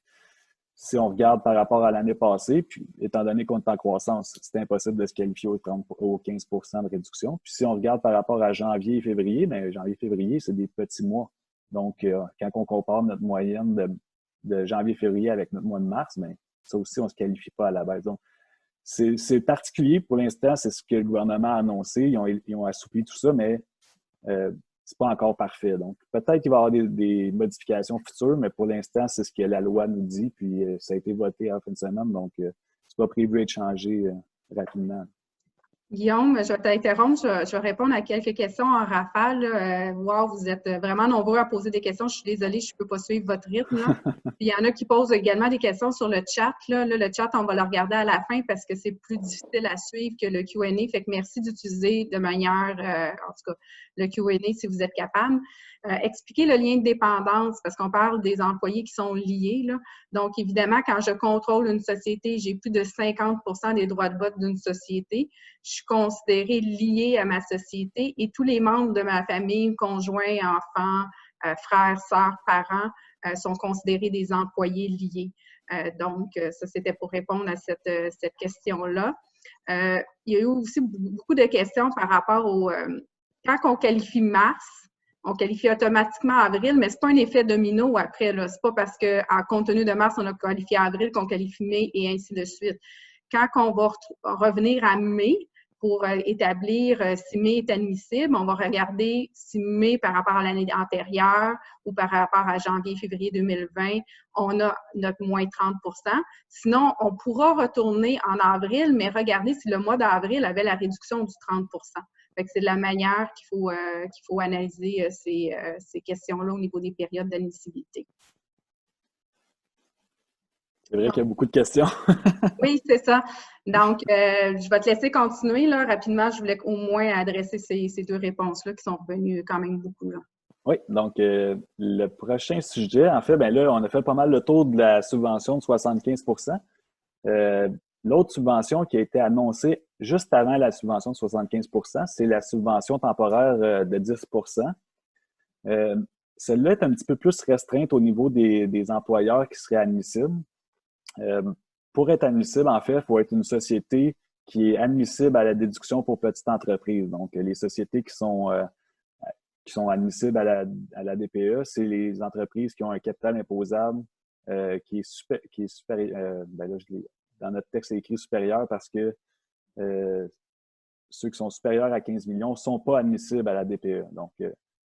si on regarde par rapport à l'année passée, puis étant donné qu'on est en croissance, c'est impossible de se qualifier au 15 de réduction. Puis si on regarde par rapport à janvier et février, bien, janvier-février, c'est des petits mois. Donc, quand on compare notre moyenne de janvier-février avec notre mois de mars, bien, ça aussi, on ne se qualifie pas à la baisse. Donc, c'est particulier pour l'instant, c'est ce que le gouvernement a annoncé. Ils ont assoupli tout ça, mais c'est pas encore parfait. Donc, peut-être qu'il va y avoir des modifications futures, mais pour l'instant, c'est ce que la loi nous dit. Puis, ça a été voté en fin de semaine, donc c'est pas prévu d'être changé rapidement. Guillaume, je vais t'interrompre. Je vais répondre à quelques questions en rafale. Wow, vous êtes vraiment nombreux à poser des questions. Je suis désolée, je ne peux pas suivre votre rythme. Là. Puis, il y en a qui posent également des questions sur le chat. Là, le chat, on va le regarder à la fin parce que c'est plus difficile à suivre que le Q&A. Fait que merci d'utiliser de manière, en tout cas, le Q&A si vous êtes capable. Expliquer le lien de dépendance parce qu'on parle des employés qui sont liés. Là. Donc, évidemment, quand je contrôle une société, j'ai plus de 50 des droits de vote d'une société. Je suis considérée liée à ma société et tous les membres de ma famille, conjoints, enfants, frères, sœurs, parents, sont considérés des employés liés. Donc, ça, c'était pour répondre à cette question-là. Il y a eu aussi beaucoup de questions par rapport au... quand on qualifie mars, on qualifie automatiquement avril, mais ce n'est pas un effet domino après. Ce n'est pas parce qu'en compte tenu de mars, on a qualifié avril qu'on qualifie mai et ainsi de suite. Quand on va revenir à mai, pour établir si mai est admissible, on va regarder si mai par rapport à l'année antérieure ou par rapport à janvier-février 2020, on a notre moins 30 %. Sinon, on pourra retourner en avril, mais regarder si le mois d'avril avait la réduction du 30 %. Fait que c'est de la manière qu'il faut analyser ces questions-là au niveau des périodes d'admissibilité. C'est vrai qu'il y a beaucoup de questions. Oui, c'est ça. Donc, je vais te laisser continuer là, rapidement. Je voulais au moins adresser ces 2 réponses-là qui sont revenues quand même beaucoup. Là. Oui, donc le prochain sujet, en fait, bien là, on a fait pas mal le tour de la subvention de 75 %. L'autre subvention qui a été annoncée juste avant la subvention de 75 %, c'est la subvention temporaire de 10 %. Celle-là est un petit peu plus restreinte au niveau des employeurs qui seraient admissibles. Pour être admissible, en fait, il faut être une société qui est admissible à la déduction pour petite entreprise. Donc, les sociétés qui sont admissibles à la DPE, c'est les entreprises qui ont un capital imposable qui est supérieur. Ben là, dans notre texte, c'est écrit supérieur parce que ceux qui sont supérieurs à 15 millions ne sont pas admissibles à la DPE. Donc,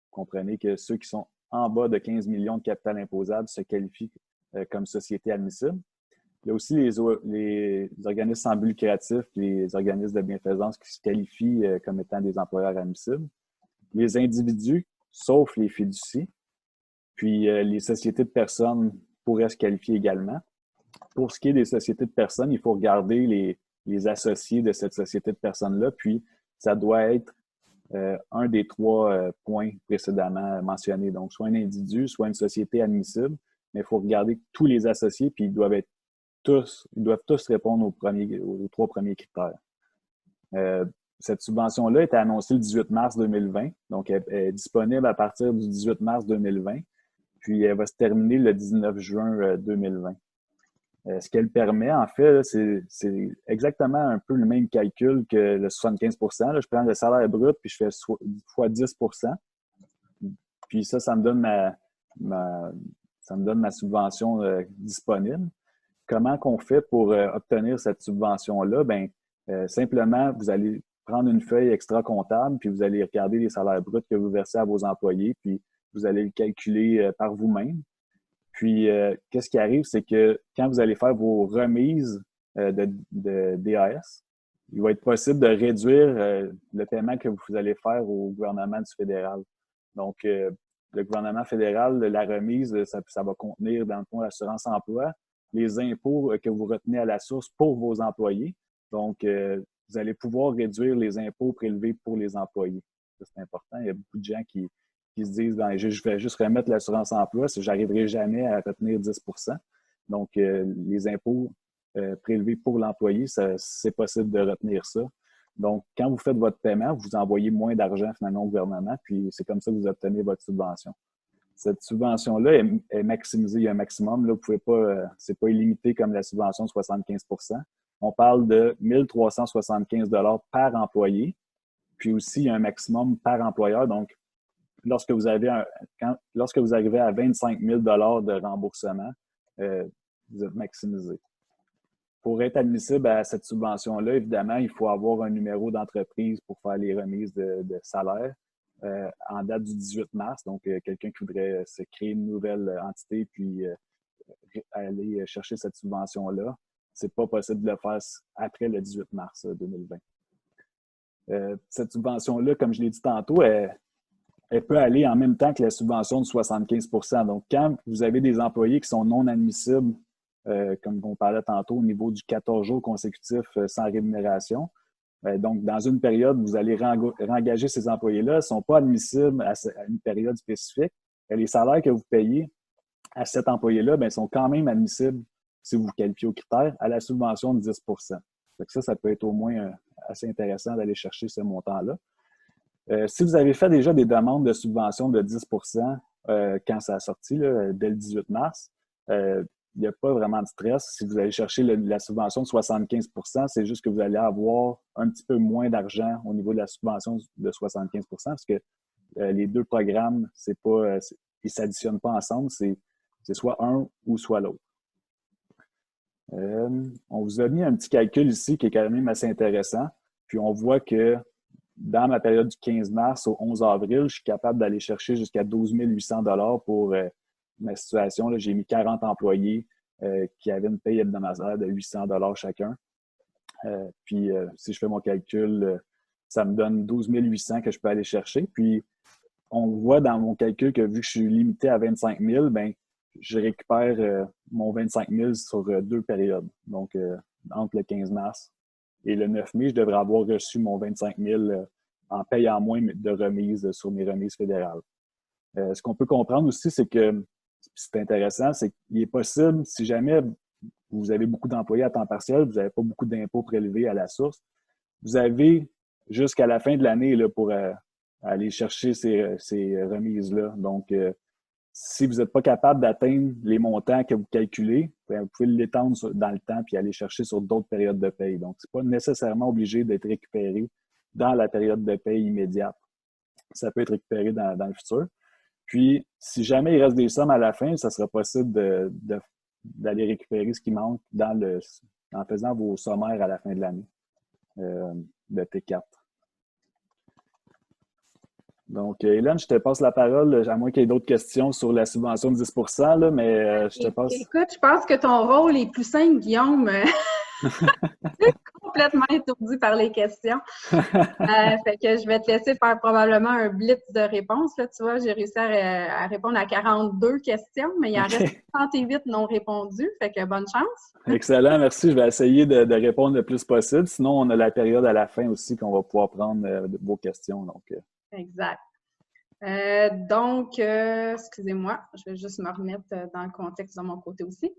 comprenez que ceux qui sont en bas de 15 millions de capital imposable se qualifient comme société admissible. Il y a aussi les organismes sans but lucratif, les organismes de bienfaisance qui se qualifient comme étant des employeurs admissibles. Les individus, sauf les fiducies, puis les sociétés de personnes pourraient se qualifier également. Pour ce qui est des sociétés de personnes, il faut regarder les associés de cette société de personnes-là, puis ça doit être un des 3 points précédemment mentionnés. Donc, soit un individu, soit une société admissible, mais il faut regarder tous les associés, puis ils doivent tous répondre aux 3 premiers critères. Cette subvention-là a été annoncée le 18 mars 2020, donc elle est disponible à partir du 18 mars 2020, puis elle va se terminer le 19 juin 2020. Ce qu'elle permet, en fait, c'est exactement un peu le même calcul que le 75 %. Là, je prends le salaire brut, puis je fais fois 10 %. Puis ça me donne ma subvention disponible. Comment qu'on fait pour obtenir cette subvention-là? Bien, simplement, vous allez prendre une feuille extra comptable, puis vous allez regarder les salaires bruts que vous versez à vos employés, puis vous allez le calculer par vous-même. Puis, qu'est-ce qui arrive, c'est que quand vous allez faire vos remises de DAS, il va être possible de réduire le paiement que vous allez faire au gouvernement du fédéral. Donc, le gouvernement fédéral, la remise, ça va contenir, dans le fond, l'assurance emploi, les impôts que vous retenez à la source pour vos employés. Donc, vous allez pouvoir réduire les impôts prélevés pour les employés. Ça, c'est important. Il y a beaucoup de gens qui se disent ben, je vais juste remettre l'assurance emploi, je n'arriverai jamais à retenir 10 %. Donc, les impôts prélevés pour l'employé, c'est possible de retenir ça. Donc, quand vous faites votre paiement, vous envoyez moins d'argent finalement au gouvernement, puis c'est comme ça que vous obtenez votre subvention. Cette subvention-là est maximisée, il y a un maximum. Là, vous pouvez pas, c'est pas illimité comme la subvention de 75 %. On parle de 1 375 $ par employé. Puis aussi, il y a un maximum par employeur. Donc, lorsque vous arrivez à 25 000 $ de remboursement, vous êtes maximisé. Pour être admissible à cette subvention-là, évidemment, il faut avoir un numéro d'entreprise pour faire les remises de salaire en date du 18 mars. Donc, quelqu'un qui voudrait se créer une nouvelle entité puis aller chercher cette subvention-là, c'est pas possible de le faire après le 18 mars 2020. Cette subvention-là, comme je l'ai dit tantôt, elle peut aller en même temps que la subvention de 75 %. Donc, quand vous avez des employés qui sont non admissibles, comme on parlait tantôt, au niveau du 14 jours consécutifs sans rémunération, donc, dans une période, vous allez réengager ces employés-là, ils ne sont pas admissibles à une période spécifique. Et les salaires que vous payez à cet employé-là, bien, sont quand même admissibles, si vous vous qualifiez aux critères, à la subvention de 10 %. Donc ça peut être au moins assez intéressant d'aller chercher ce montant-là. Si vous avez fait déjà des demandes de subvention de 10 % quand ça a sorti, là, dès le 18 mars, il n'y a pas vraiment de stress. Si vous allez chercher la subvention de 75 %, c'est juste que vous allez avoir un petit peu moins d'argent au niveau de la subvention de 75 % parce que les deux programmes, ils ne s'additionnent pas ensemble. C'est soit un ou soit l'autre. On vous a mis un petit calcul ici qui est quand même assez intéressant. Puis on voit que dans ma période du 15 mars au 11 avril, je suis capable d'aller chercher jusqu'à 12 800 $ pour ma situation. Là, j'ai mis 40 employés qui avaient une paye hebdomadaire de 800 $ chacun. Puis si je fais mon calcul, ça me donne 12 800 que je peux aller chercher. Puis on voit dans mon calcul que vu que je suis limité à 25 000, bien, je récupère mon 25 000 sur 2 périodes. Donc, entre le 15 mars et le 9 mai, je devrais avoir reçu mon 25 000 en payant moins de remises sur mes remises fédérales. Ce qu'on peut comprendre aussi, c'est que c'est intéressant, c'est qu'il est possible, si jamais vous avez beaucoup d'employés à temps partiel, vous n'avez pas beaucoup d'impôts prélevés à la source, vous avez jusqu'à la fin de l'année là, pour aller chercher ces remises-là. Donc, si vous n'êtes pas capable d'atteindre les montants que vous calculez, vous pouvez l'étendre dans le temps puis aller chercher sur d'autres périodes de paye. Donc, ce n'est pas nécessairement obligé d'être récupéré dans la période de paye immédiate. Ça peut être récupéré dans le futur. Puis, si jamais il reste des sommes à la fin, ça sera possible d'aller récupérer ce qui manque en faisant vos sommaires à la fin de l'année de T4. Donc, Hélène, je te passe la parole, à moins qu'il y ait d'autres questions sur la subvention de 10 % là, mais je te passe. Écoute, je pense que ton rôle est plus simple, Guillaume. Complètement étourdi par les questions. Fait que je vais te laisser faire probablement un blitz de réponses. Là, tu vois, j'ai réussi à répondre à 42 questions, mais il en reste 38 non répondues. Fait que bonne chance. Excellent, merci. Je vais essayer de répondre le plus possible. Sinon, on a la période à la fin aussi qu'on va pouvoir prendre vos questions. Donc, Exact. Donc, excusez-moi, je vais juste me remettre dans le contexte de mon côté aussi.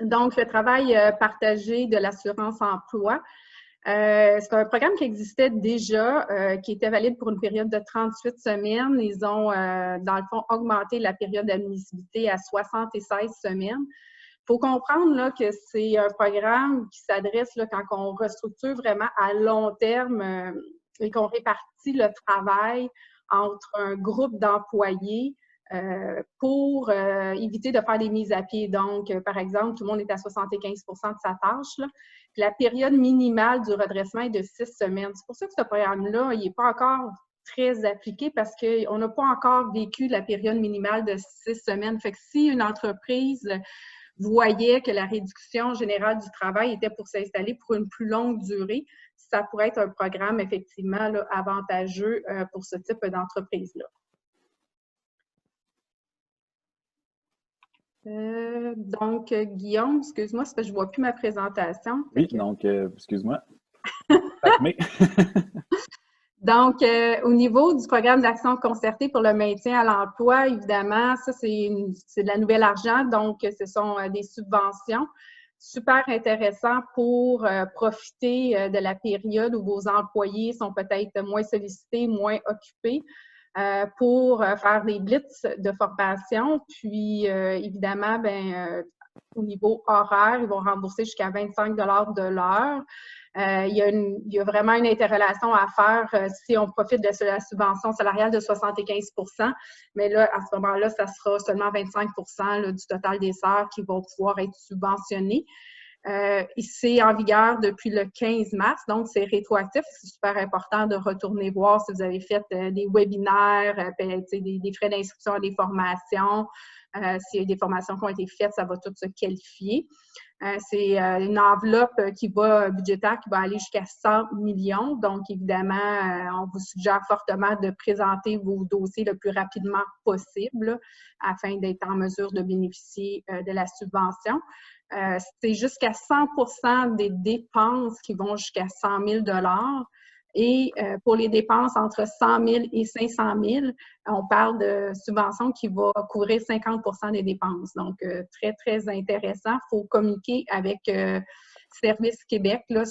Donc, le travail partagé de l'assurance-emploi, c'est un programme qui existait déjà, qui était valide pour une période de 38 semaines. Ils ont, dans le fond, augmenté la période d'admissibilité à 76 semaines. Il faut comprendre là, que c'est un programme qui s'adresse là, quand on restructure vraiment à long terme et qu'on répartit le travail entre un groupe d'employés pour éviter de faire des mises à pied. Donc, par exemple, tout le monde est à 75 % de sa tâche. Là. Puis la période minimale du redressement est de 6 semaines. C'est pour ça que ce programme-là, il n'est pas encore très appliqué parce qu'on n'a pas encore vécu la période minimale de 6 semaines. Fait que si une entreprise voyait que la réduction générale du travail était pour s'installer pour une plus longue durée, ça pourrait être un programme effectivement là, avantageux pour ce type d'entreprise-là. Donc, Guillaume, excuse-moi, c'est parce que je ne vois plus ma présentation. Oui, donc, excuse-moi. Donc, au niveau du programme d'action concertée pour le maintien à l'emploi, évidemment, ça, c'est de la nouvelle argent, donc ce sont des subventions. super intéressant pour profiter de la période où vos employés sont peut-être moins sollicités, moins occupés, pour faire des blitz de formation. Puis, évidemment, au niveau horaire, ils vont rembourser jusqu'à 25 $ de l'heure. Il y a vraiment une interrelation à faire si on profite de la subvention salariale de 75 %, mais là, à ce moment-là, ça sera seulement 25 % du total des heures qui vont pouvoir être subventionnées. C'est en vigueur depuis le 15 mars, donc c'est rétroactif. C'est super important de retourner voir si vous avez fait des webinaires, des frais d'inscription à des formations. S'il y a des formations qui ont été faites, ça va tout se qualifier. C'est une enveloppe budgétaire qui va aller jusqu'à 100 millions. Donc, évidemment, on vous suggère fortement de présenter vos dossiers le plus rapidement possible là, afin d'être en mesure de bénéficier de la subvention. C'est jusqu'à 100 % des dépenses qui vont jusqu'à 100 000 $. Et pour les dépenses entre 100 000 et 500 000, on parle de subvention qui va couvrir 50 % des dépenses. Donc, très, très intéressant. Il faut communiquer avec Service Québec, là,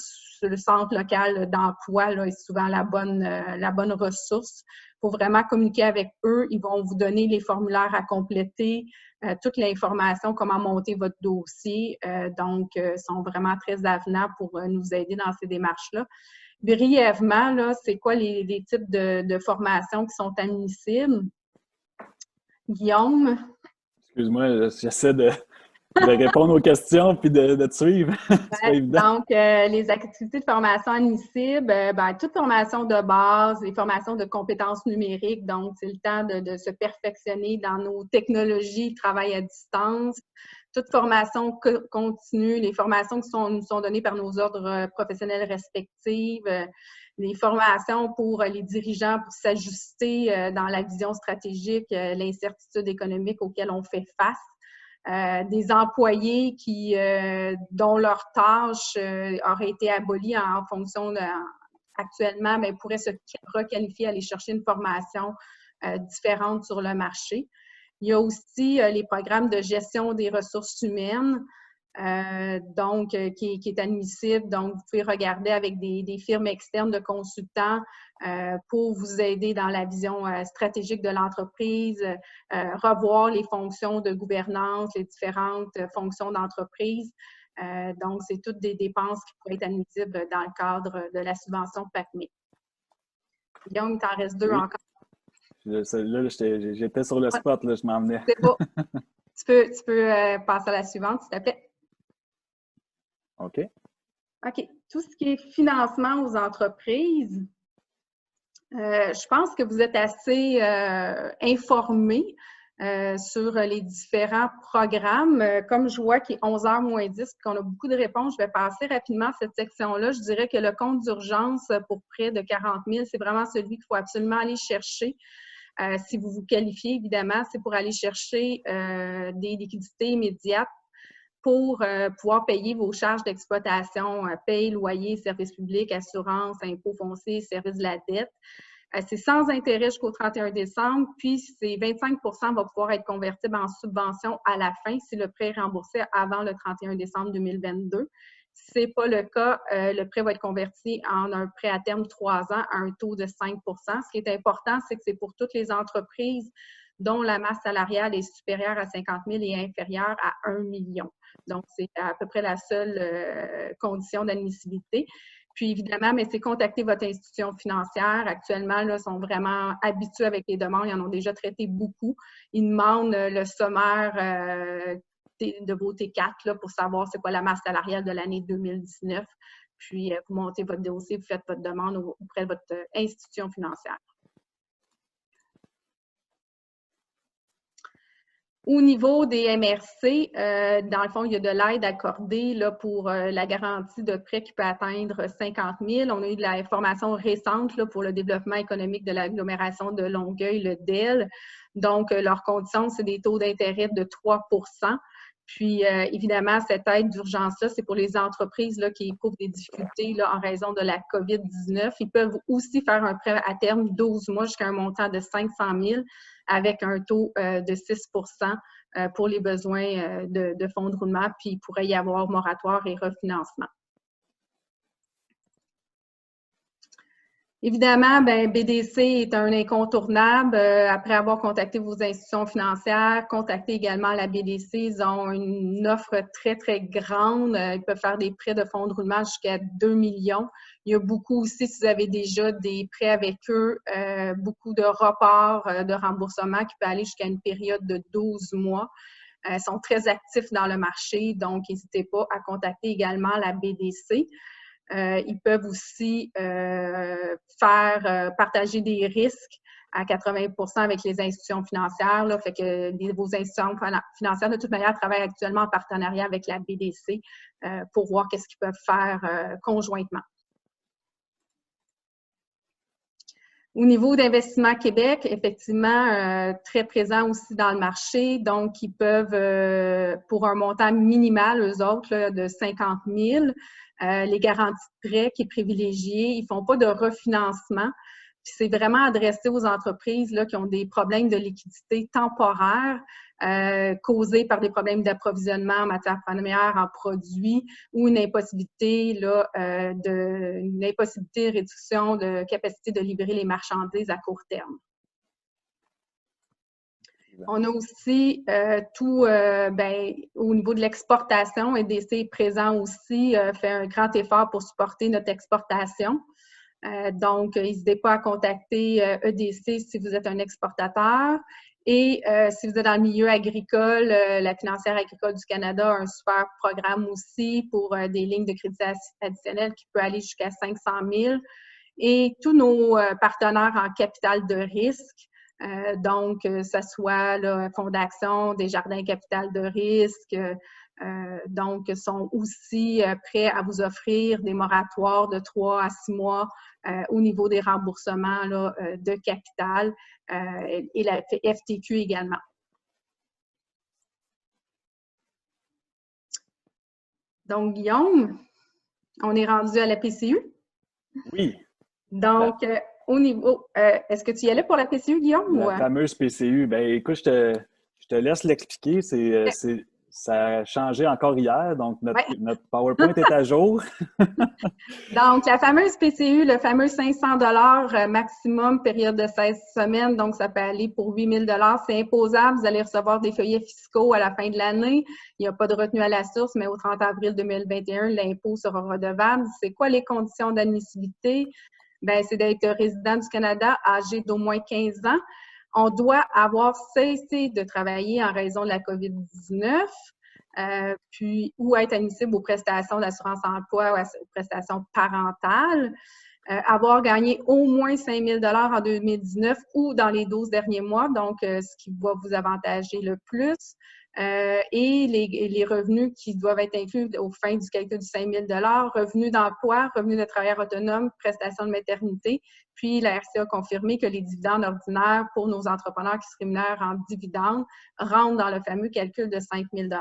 le centre local d'emploi là, est souvent la bonne ressource. Il faut vraiment communiquer avec eux. Ils vont vous donner les formulaires à compléter, toute l'information, comment monter votre dossier. Donc, ils sont vraiment très avenants pour nous aider dans ces démarches-là. Brièvement, là, c'est quoi les types de formations qui sont admissibles? Guillaume? Excuse-moi, j'essaie de répondre aux questions puis de te suivre. C'est pas évident. Donc, les activités de formation admissibles, toute formation de base, les formations de compétences numériques, donc c'est le temps de se perfectionner dans nos technologies, travail à distance, toute formation continue, les formations qui nous sont données par nos ordres professionnels respectifs, les formations pour les dirigeants pour s'ajuster dans la vision stratégique, l'incertitude économique auquel on fait face. Des employés dont leur tâche aurait été abolie en fonction actuellement, mais pourraient se requalifier, aller chercher une formation différente sur le marché. Il y a aussi les programmes de gestion des ressources humaines, qui est admissible. Donc, vous pouvez regarder avec des firmes externes de consultants pour vous aider dans la vision stratégique de l'entreprise, revoir les fonctions de gouvernance, les différentes fonctions d'entreprise. Donc, c'est toutes des dépenses qui pourraient être admissibles dans le cadre de la subvention PACME. Guillaume, il t'en reste deux encore. Là, j'étais sur le spot, là, je m'en venais. C'est beau. Tu peux passer à la suivante, s'il te plaît. OK. OK. Tout ce qui est financement aux entreprises, je pense que vous êtes assez informés sur les différents programmes. Comme je vois qu'il est 11h moins 10 et qu'on a beaucoup de réponses, je vais passer rapidement cette section-là. Je dirais que le compte d'urgence pour près de 40 000, c'est vraiment celui qu'il faut absolument aller chercher. Si vous vous qualifiez, évidemment, c'est pour aller chercher des liquidités immédiates pour pouvoir payer vos charges d'exploitation, paye, loyer, services publics, assurance, impôts fonciers, services de la dette. C'est sans intérêt jusqu'au 31 décembre, puis ces 25 % va pouvoir être convertible en subvention à la fin si le prêt est remboursé avant le 31 décembre 2022. Si ce n'est pas le cas, le prêt va être converti en un prêt à terme 3 ans à un taux de 5 %. Ce qui est important, c'est que c'est pour toutes les entreprises dont la masse salariale est supérieure à 50 000 et inférieure à 1 million. Donc, c'est à peu près la seule condition d'admissibilité. Puis, évidemment, mais c'est contacter votre institution financière. Actuellement, là, sont vraiment habitués avec les demandes. Ils en ont déjà traité beaucoup. Ils demandent le sommaire de vos T4 là, pour savoir c'est quoi la masse salariale de l'année 2019. Puis, vous montez votre dossier, vous faites votre demande auprès de votre institution financière. Au niveau des MRC, dans le fond, il y a de l'aide accordée là, pour la garantie de prêt qui peut atteindre 50 000. On a eu de la formation récente là, pour le développement économique de l'agglomération de Longueuil, le DEL. Donc, leurs conditions, c'est des taux d'intérêt de 3 %. Puis, évidemment, cette aide d'urgence-là, c'est pour les entreprises là, qui éprouvent des difficultés là, en raison de la COVID-19. Ils peuvent aussi faire un prêt à terme 12 mois jusqu'à un montant de 500 000 avec un taux de 6 pour les besoins de fonds de roulement, puis il pourrait y avoir moratoire et refinancement. Évidemment, BDC est un incontournable. Après avoir contacté vos institutions financières, contactez également la BDC. Ils ont une offre très, très grande. Ils peuvent faire des prêts de fonds de roulement jusqu'à 2 millions. Il y a beaucoup aussi, si vous avez déjà des prêts avec eux, beaucoup de reports de remboursement qui peut aller jusqu'à une période de 12 mois. Ils sont très actifs dans le marché, donc n'hésitez pas à contacter également la BDC. Ils peuvent aussi partager des risques à 80 avec les institutions financières. Là, fait que vos institutions financières, de toute manière, travaillent actuellement en partenariat avec la BDC pour voir qu'est-ce qu'ils peuvent faire conjointement. Au niveau d'Investissement Québec, effectivement, très présent aussi dans le marché. Donc, ils peuvent, pour un montant minimal, eux autres, là, de 50 000, les garanties de prêt qui est privilégié. Ils ne font pas de refinancement. Puis c'est vraiment adressé aux entreprises là, qui ont des problèmes de liquidité temporaires causés par des problèmes d'approvisionnement en matières premières, en produits ou une impossibilité là, une impossibilité de réduction de capacité de livrer les marchandises à court terme. On a aussi au niveau de l'exportation, EDC est présent aussi, fait un grand effort pour supporter notre exportation. Donc, n'hésitez pas à contacter EDC si vous êtes un exportateur. Et si vous êtes dans le milieu agricole, la Financière agricole du Canada a un super programme aussi pour des lignes de crédit additionnelles qui peut aller jusqu'à 500 000. Et tous nos partenaires en capital de risque, donc, ça soit là, Fonds d'action, Desjardins Capital de risque, donc, sont aussi prêts à vous offrir des moratoires de 3 à 6 mois au niveau des remboursements là, de capital et la FTQ également. Donc, Guillaume, on est rendu à la PCU? Oui. Donc, au niveau, est-ce que tu y allais pour la PCU, Guillaume? La fameuse PCU, ben écoute, je te laisse l'expliquer. Ça a changé encore hier, donc notre PowerPoint est à jour. Donc, la fameuse PCU, le fameux 500 $ maximum, période de 16 semaines, donc ça peut aller pour 8 000 $. C'est imposable, vous allez recevoir des feuillets fiscaux à la fin de l'année. Il n'y a pas de retenue à la source, mais au 30 avril 2021, l'impôt sera redevable. C'est quoi les conditions d'admissibilité? Bien, c'est d'être résident du Canada, âgé d'au moins 15 ans. On doit avoir cessé de travailler en raison de la COVID-19. Ou être admissible aux prestations d'assurance-emploi ou aux prestations parentales, avoir gagné au moins 5 000 $ en 2019 ou dans les 12 derniers mois, donc ce qui va vous avantager le plus, et les revenus qui doivent être inclus au fin du calcul du 5 000 $, revenus d'emploi, revenus de travailleur autonome, prestations de maternité, puis la RCA a confirmé que les dividendes ordinaires pour nos entrepreneurs qui se rémunèrent en dividendes rentrent dans le fameux calcul de 5 000 $.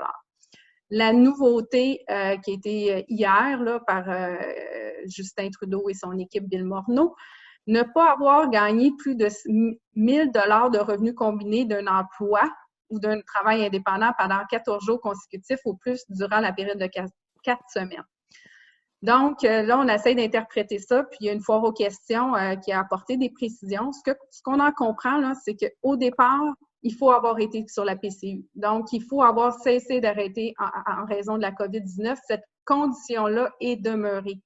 La nouveauté qui a été hier là, par Justin Trudeau et son équipe Bill Morneau, ne pas avoir gagné plus de 1 000 $ de revenus combinés d'un emploi ou d'un travail indépendant pendant 14 jours consécutifs ou plus durant la période de 4 semaines. Donc, là, on essaie d'interpréter ça, puis il y a une foire aux questions qui a apporté des précisions. Ce qu'on en comprend, là, c'est qu'au départ, il faut avoir été sur la PCU. Donc, il faut avoir cessé d'arrêter en raison de la COVID-19. Cette condition-là est demeurée.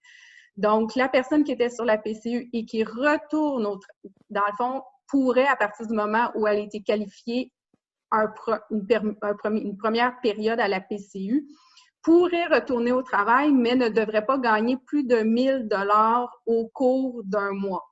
Donc, la personne qui était sur la PCU et qui retourne, dans le fond, pourrait, à partir du moment où elle a été qualifiée une première période à la PCU, pourrait retourner au travail, mais ne devrait pas gagner plus de 1 000 $ au cours d'un mois.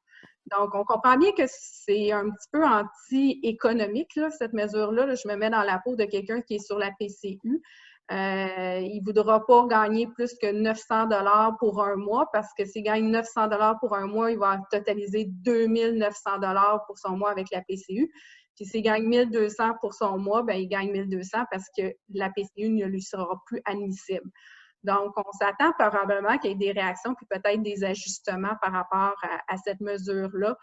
Donc, on comprend bien que c'est un petit peu anti-économique, là, cette mesure-là. Là, je me mets dans la peau de quelqu'un qui est sur la PCU. Il ne voudra pas gagner plus que 900 $ pour un mois parce que s'il gagne 900 $ pour un mois, il va totaliser 2 900 $ pour son mois avec la PCU. Puis s'il gagne 1 200 pour son mois, bien, il gagne 1 200 parce que la PCU ne lui sera plus admissible. Donc, on s'attend probablement qu'il y ait des réactions puis peut-être des ajustements par rapport à cette mesure-là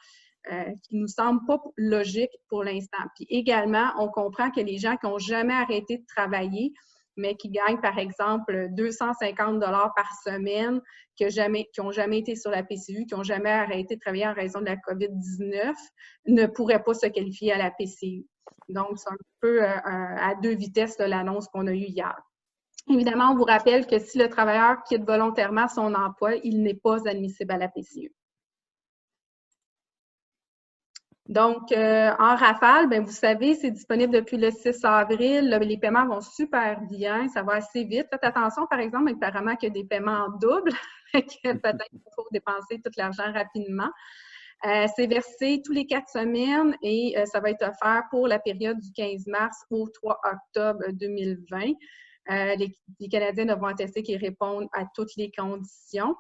qui nous semble pas logique pour l'instant. Puis également, on comprend que les gens qui n'ont jamais arrêté de travailler, mais qui gagnent, par exemple, 250 par semaine, qui n'ont jamais été sur la PCU, qui n'ont jamais arrêté de travailler en raison de la COVID-19, ne pourraient pas se qualifier à la PCU. Donc, c'est un peu à deux vitesses de l'annonce qu'on a eue hier. Évidemment, on vous rappelle que si le travailleur quitte volontairement son emploi, il n'est pas admissible à la PCU. Donc, en rafale, bien, vous savez, c'est disponible depuis le 6 avril. Les paiements vont super bien, ça va assez vite. Faites attention, par exemple, apparemment qu'il y a des paiements en double, que peut-être qu'il faut dépenser tout l'argent rapidement. C'est versé tous les 4 semaines et ça va être offert pour la période du 15 mars au 3 octobre 2020. Les Canadiens devront attester qu'ils répondent à toutes les conditions.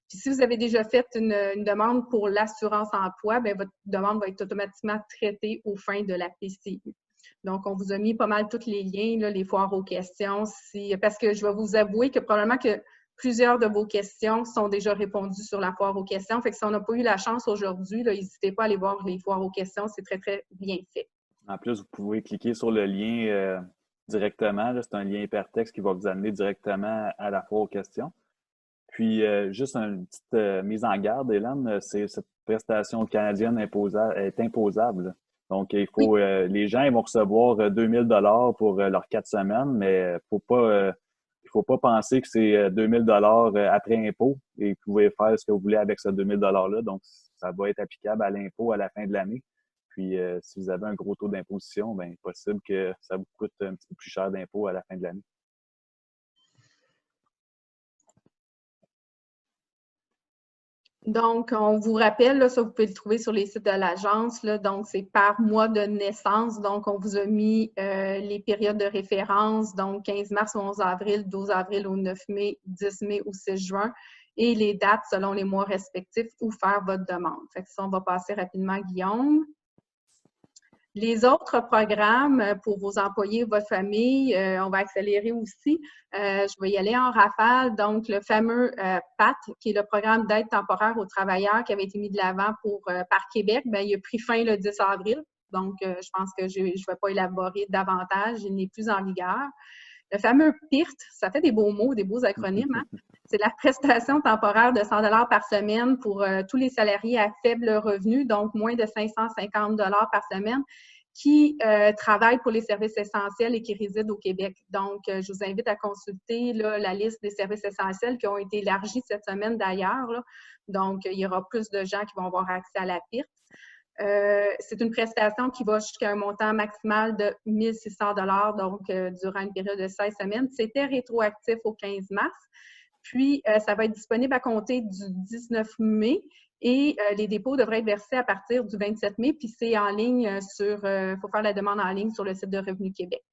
Puis si vous avez déjà fait une demande pour l'assurance emploi, bien, votre demande va être automatiquement traitée aux fins de la PCU. Donc, on vous a mis pas mal tous les liens, là, les foires aux questions, parce que je vais vous avouer que probablement que plusieurs de vos questions sont déjà répondues sur la foire aux questions. Fait que si on n'a pas eu la chance aujourd'hui, n'hésitez pas à aller voir les foires aux questions, c'est très, très bien fait. En plus, vous pouvez cliquer sur le lien directement. C'est un lien hypertexte qui va vous amener directement à la foire aux questions. Puis, juste une petite mise en garde, Hélène, cette prestation canadienne est imposable. Donc, il faut, les gens ils vont recevoir 2000 $ pour leurs 4 semaines, mais il faut pas penser que c'est 2000 $ après impôt et vous pouvez faire ce que vous voulez avec ce 2000 $-là. Donc, ça va être applicable à l'impôt à la fin de l'année. Puis, si vous avez un gros taux d'imposition, bien, possible que ça vous coûte un petit peu plus cher d'impôt à la fin de l'année. Donc, on vous rappelle, là, ça, vous pouvez le trouver sur les sites de l'agence. Donc, c'est par mois de naissance. Donc, on vous a mis les périodes de référence. Donc, 15 mars au 11 avril, 12 avril au 9 mai, 10 mai au 6 juin. Et les dates selon les mois respectifs où faire votre demande. Fait que ça, on va passer rapidement, Guillaume. Les autres programmes pour vos employés, votre famille, on va accélérer aussi. Je vais y aller en rafale. Donc, le fameux PAT, qui est le programme d'aide temporaire aux travailleurs qui avait été mis de l'avant par Québec, bien, il a pris fin le 10 avril. Donc, je pense que je ne vais pas élaborer davantage. Il n'est plus en vigueur. Le fameux PIRT, ça fait des beaux mots, des beaux acronymes. Hein? C'est la prestation temporaire de 100 $ par semaine pour tous les salariés à faible revenu, donc moins de 550 $ par semaine, qui travaillent pour les services essentiels et qui résident au Québec. Donc, je vous invite à consulter là, la liste des services essentiels qui ont été élargis cette semaine d'ailleurs. Donc, il y aura plus de gens qui vont avoir accès à la PIRT. C'est une prestation qui va jusqu'à un montant maximal de 1 600 $, donc durant une période de 16 semaines. C'était rétroactif au 15 mars. Puis, ça va être disponible à compter du 19 mai et les dépôts devraient être versés à partir du 27 mai. Puis, c'est en ligne il faut faire la demande en ligne sur le site de Revenu Québec.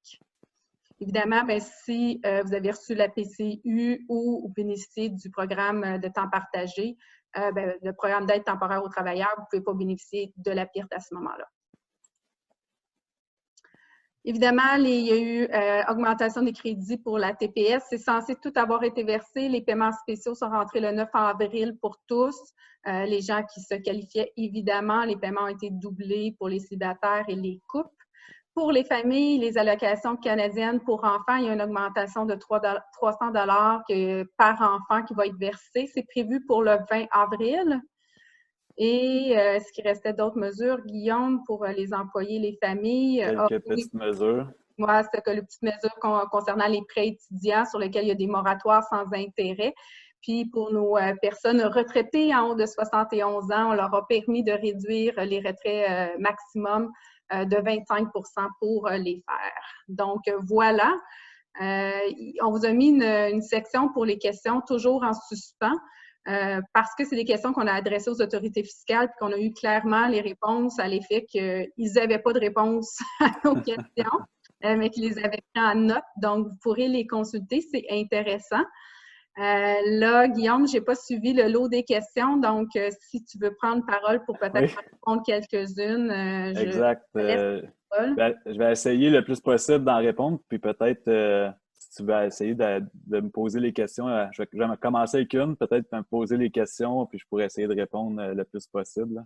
Évidemment, bien, si vous avez reçu la PCU ou vous bénéficiez du programme de temps partagé, bien, le programme d'aide temporaire aux travailleurs, vous ne pouvez pas bénéficier de la PIRT à ce moment-là. Évidemment, il y a eu augmentation des crédits pour la TPS. C'est censé tout avoir été versé. Les paiements spéciaux sont rentrés le 9 avril pour tous. Les gens qui se qualifiaient, évidemment, les paiements ont été doublés pour les célibataires et les couples. Pour les familles, les allocations canadiennes pour enfants, il y a une augmentation de 300 $ par enfant qui va être versée. C'est prévu pour le 20 avril. Et est-ce qu'il restait d'autres mesures, Guillaume, pour les employés, les familles? Quelques petites mesures. Oui, c'est que les petites mesures concernant les prêts étudiants sur lesquels il y a des moratoires sans intérêt. Puis pour nos personnes retraitées en haut de 71 ans, on leur a permis de réduire les retraits maximum de 25 % pour les faire. Donc, voilà. On vous a mis une section pour les questions toujours en suspens parce que c'est des questions qu'on a adressées aux autorités fiscales et qu'on a eu clairement les réponses à l'effet qu'ils n'avaient pas de réponse à nos questions, mais qu'ils les avaient pris en note. Donc, vous pourrez les consulter, c'est intéressant. Là, Guillaume, je n'ai pas suivi le lot des questions, donc si tu veux prendre parole pour peut-être répondre quelques-unes, exact. Je vais essayer le plus possible d'en répondre, puis peut-être si tu vas essayer de me poser les questions, je vais commencer avec une, peut-être me poser les questions, puis je pourrais essayer de répondre le plus possible.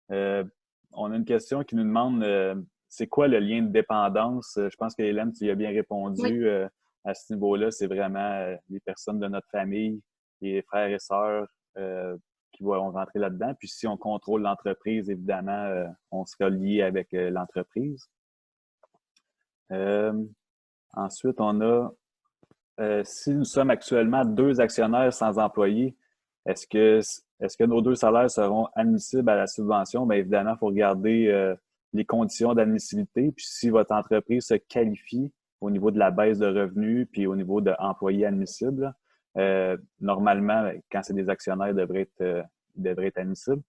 On a une question qui nous demande c'est quoi le lien de dépendance? Je pense que Hélène, tu y as bien Oui. répondu à ce niveau-là. C'est vraiment les personnes de notre famille, les frères et sœurs qui vont rentrer là-dedans. Puis si on contrôle l'entreprise, évidemment, on sera lié avec l'entreprise. Ensuite, on a si nous sommes actuellement 2 actionnaires sans employés, est-ce que nos 2 salaires seront admissibles à la subvention? Bien évidemment, il faut regarder les conditions d'admissibilité. Puis si votre entreprise se qualifie au niveau de la baisse de revenus puis au niveau d'employés admissibles, normalement, quand c'est des actionnaires, ils devraient être admissibles.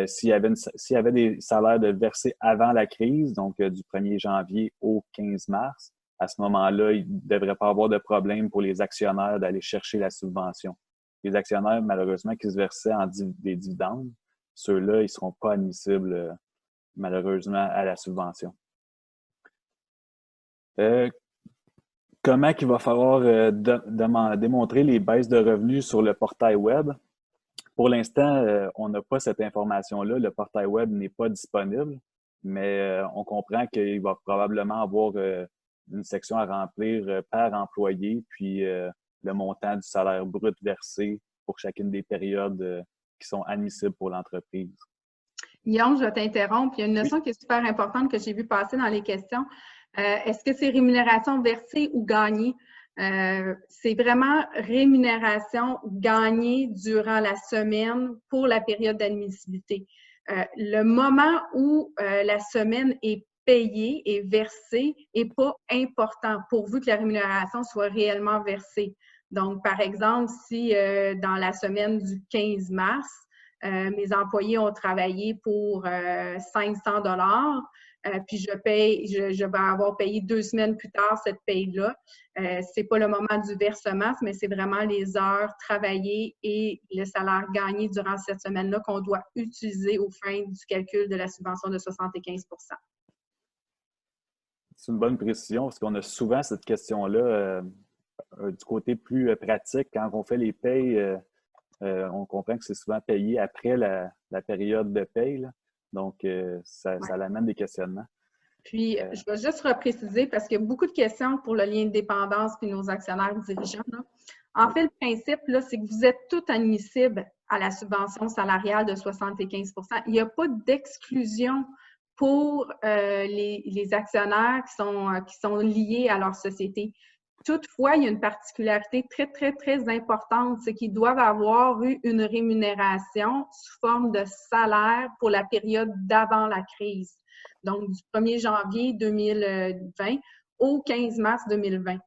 S'il y avait des salaires de versés avant la crise, donc du 1er janvier au 15 mars, à ce moment-là, il ne devrait pas avoir de problème pour les actionnaires d'aller chercher la subvention. Les actionnaires, malheureusement, qui se versaient des dividendes, ceux-là, ils ne seront pas admissibles, malheureusement, à la subvention. Comment il va falloir démontrer les baisses de revenus sur le portail web? Pour l'instant, on n'a pas cette information-là. Le portail web n'est pas disponible, mais on comprend qu'il va probablement avoir une section à remplir par employé, puis le montant du salaire brut versé pour chacune des périodes qui sont admissibles pour l'entreprise. Guillaume, je vais t'interrompre. Il y a une notion qui est super importante que j'ai vu passer dans les questions. Est-ce que c'est rémunération versée ou gagnée? C'est vraiment rémunération gagnée durant la semaine pour la période d'admissibilité. Le moment où la semaine est payée et versée n'est pas important pourvu que la rémunération soit réellement versée. Donc, par exemple, si dans la semaine du 15 mars, mes employés ont travaillé pour 500 $, puis je vais avoir payé 2 semaines plus tard cette paye-là. C'est pas le moment du versement, mais c'est vraiment les heures travaillées et le salaire gagné durant cette semaine-là qu'on doit utiliser aux fins du calcul de la subvention de 75 %. C'est une bonne précision parce qu'on a souvent cette question-là du côté plus pratique. Quand on fait les payes, on comprend que c'est souvent payé après la période de paye. Là. Donc, ça amène des questionnements. Puis, je vais juste repréciser parce qu'il y a beaucoup de questions pour le lien de dépendance puis nos actionnaires dirigeants. Là. En fait, le principe, là, c'est que vous êtes tous admissibles à la subvention salariale de 75 %. Il n'y a pas d'exclusion pour les actionnaires qui sont liés à leur société. Toutefois, il y a une particularité très, très, très importante, c'est qu'ils doivent avoir eu une rémunération sous forme de salaire pour la période d'avant la crise. Donc, du 1er janvier 2020 au 15 mars 2020.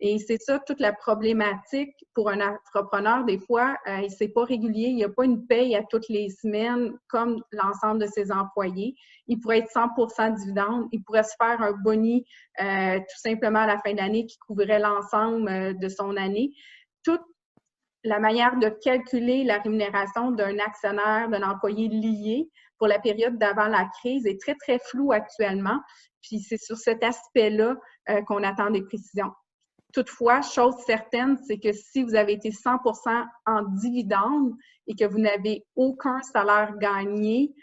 Et c'est ça toute la problématique pour un entrepreneur. Des fois, c'est pas régulier, il n'y a pas une paye à toutes les semaines comme l'ensemble de ses employés. Il pourrait être 100% dividende, il pourrait se faire un boni tout simplement à la fin de l'année qui couvrirait l'ensemble de son année. Toute la manière de calculer la rémunération d'un actionnaire, d'un employé lié pour la période d'avant la crise est très, très floue actuellement. Puis c'est sur cet aspect-là qu'on attend des précisions. Toutefois, chose certaine, c'est que si vous avez été 100% en dividende et que vous n'avez aucun salaire gagné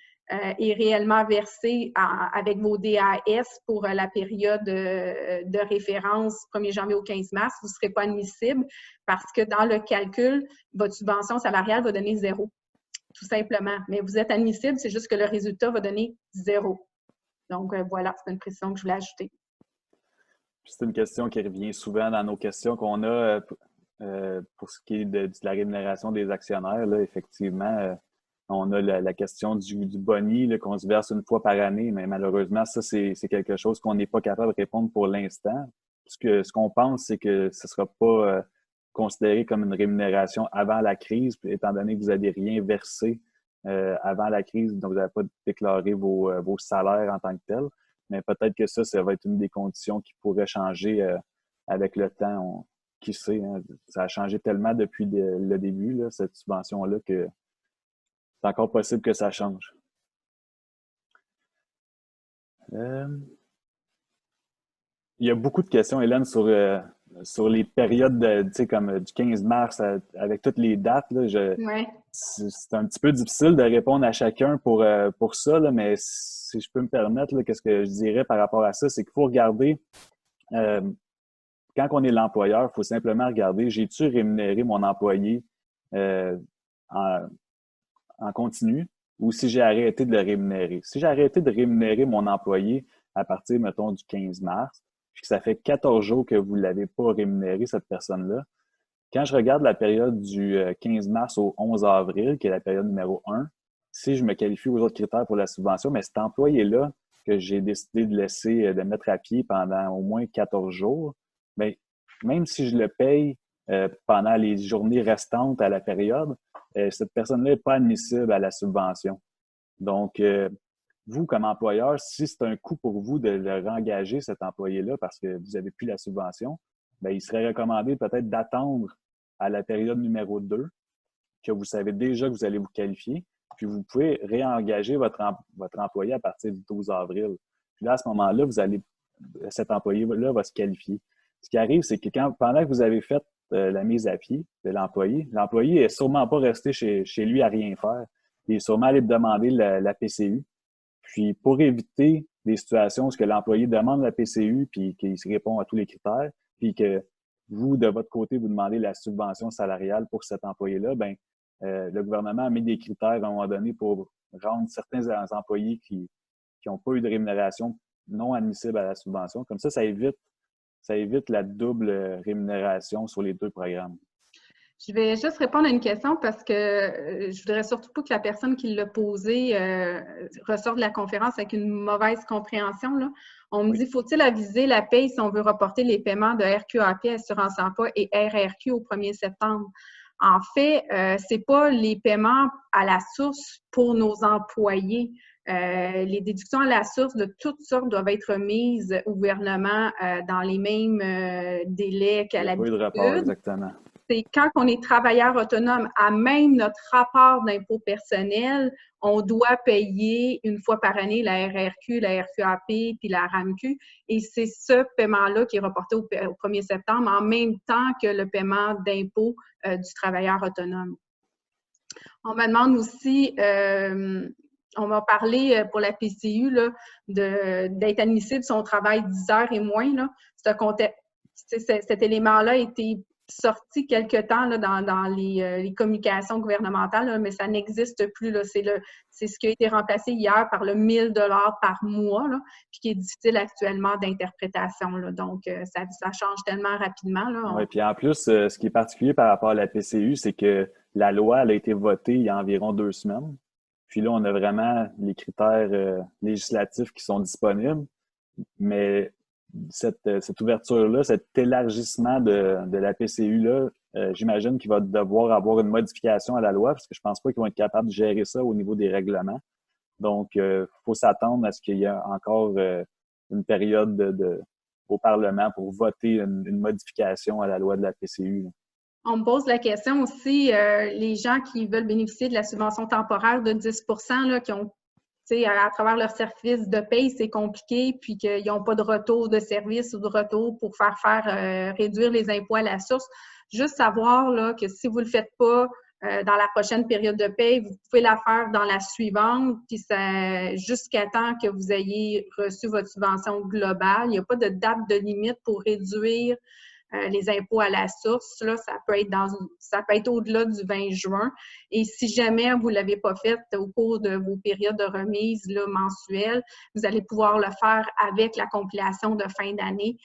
et réellement versé avec vos DAS pour la période de référence 1er janvier au 15 mars, vous ne serez pas admissible parce que dans le calcul, votre subvention salariale va donner 0, tout simplement. Mais vous êtes admissible, c'est juste que le résultat va donner 0. Donc, voilà, c'est une précision que je voulais ajouter. C'est une question qui revient souvent dans nos questions qu'on a pour ce qui est de la rémunération des actionnaires. Là, effectivement, on a la question du boni qu'on se verse une fois par année, mais malheureusement, ça, c'est quelque chose qu'on n'est pas capable de répondre pour l'instant. Ce qu'on pense, c'est que ce ne sera pas considéré comme une rémunération avant la crise, étant donné que vous n'avez rien versé avant la crise, donc vous n'avez pas déclaré vos salaires en tant que tels. Mais peut-être que ça va être une des conditions qui pourrait changer avec le temps. Qui sait, hein? Ça a changé tellement depuis le début, là, cette subvention-là, que c'est encore possible que ça change. Il y a beaucoup de questions, Hélène, sur sur les périodes, tu sais, comme du 15 mars, avec toutes les dates, là, Ouais. c'est un petit peu difficile de répondre à chacun pour ça, là, mais si je peux me permettre, là, qu'est-ce que je dirais par rapport à ça, c'est qu'il faut regarder, euh, quand on est l'employeur, il faut simplement regarder, j'ai-tu rémunéré mon employé euh, en, en continu ou si j'ai arrêté de le rémunérer. Si j'ai arrêté de rémunérer mon employé à partir, mettons, du 15 mars, puis que ça fait 14 jours que vous ne l'avez pas rémunéré, cette personne-là, quand je regarde la période du 15 mars au 11 avril, qui est la période numéro 1, si je me qualifie aux autres critères pour la subvention, mais cet employé-là que j'ai décidé de laisser, de mettre à pied pendant au moins 14 jours, bien, même si je le paye pendant les journées restantes à la période, cette personne-là n'est pas admissible à la subvention. Donc, vous, comme employeur, si c'est un coût pour vous de le réengager, cet employé-là, parce que vous n'avez plus la subvention, bien, il serait recommandé peut-être d'attendre à la période numéro 2, que vous savez déjà que vous allez vous qualifier, puis vous pouvez réengager votre employé à partir du 12 avril. Puis là, à ce moment-là, cet employé-là va se qualifier. Ce qui arrive, c'est que pendant que vous avez fait la mise à pied de l'employé n'est sûrement pas resté chez lui à rien faire. Il est sûrement allé demander la PCU. Puis, pour éviter des situations où l'employé demande la PCU puis qu'il se répond à tous les critères, puis que vous, de votre côté, vous demandez la subvention salariale pour cet employé-là, ben le gouvernement a mis des critères à un moment donné pour rendre certains employés qui n'ont pas eu de rémunération non admissibles à la subvention. Comme ça évite la double rémunération sur les deux programmes. Je vais juste répondre à une question parce que je voudrais surtout pas que la personne qui l'a posée ressorte de la conférence avec une mauvaise compréhension, là. On me dit, faut-il aviser la paye si on veut reporter les paiements de RQAP, Assurance Emploi et RRQ au 1er septembre? En fait, c'est pas les paiements à la source pour nos employés. Les déductions à la source de toutes sortes doivent être mises au gouvernement dans les mêmes délais qu'à l'habitude. Oui, de rapport, exactement. C'est quand on est travailleur autonome, à même notre rapport d'impôt personnel, on doit payer une fois par année la RRQ, la RQAP puis la RAMQ. Et c'est ce paiement-là qui est reporté au 1er septembre en même temps que le paiement d'impôt du travailleur autonome. On me demande aussi, on m'a parlé pour la PCU d'être admissible si on travaille 10 heures et moins. Là. Cet élément-là a été sorti quelque temps là, dans les communications gouvernementales, là, mais ça n'existe plus. C'est ce qui a été remplacé hier par le 1 000 $ par mois, là, puis qui est difficile actuellement d'interprétation. Donc, ça change tellement rapidement. Oui, puis en plus, ce qui est particulier par rapport à la PCU, c'est que la loi elle a été votée il y a environ 2 semaines. Puis là, on a vraiment les critères législatifs qui sont disponibles. Mais cette ouverture-là, cet élargissement de la PCU-là, j'imagine qu'il va devoir avoir une modification à la loi parce que je pense pas qu'ils vont être capables de gérer ça au niveau des règlements. Donc, il faut s'attendre à ce qu'il y ait encore une période au Parlement pour voter une modification à la loi de la PCU. Là. On me pose la question aussi, les gens qui veulent bénéficier de la subvention temporaire de 10 là, qui ont à travers leur service de paye, c'est compliqué, puis qu'ils n'ont pas de retour de service ou de retour pour faire réduire les impôts à la source. Juste savoir là, que si vous ne le faites pas dans la prochaine période de paye, vous pouvez la faire dans la suivante, puis jusqu'à temps que vous ayez reçu votre subvention globale. Il n'y a pas de date de limite pour réduire les impôts à la source. Là, ça peut être au-delà du 20 juin. Et si jamais vous ne l'avez pas fait au cours de vos périodes de remise là, mensuelles, vous allez pouvoir le faire avec la compilation de fin d'année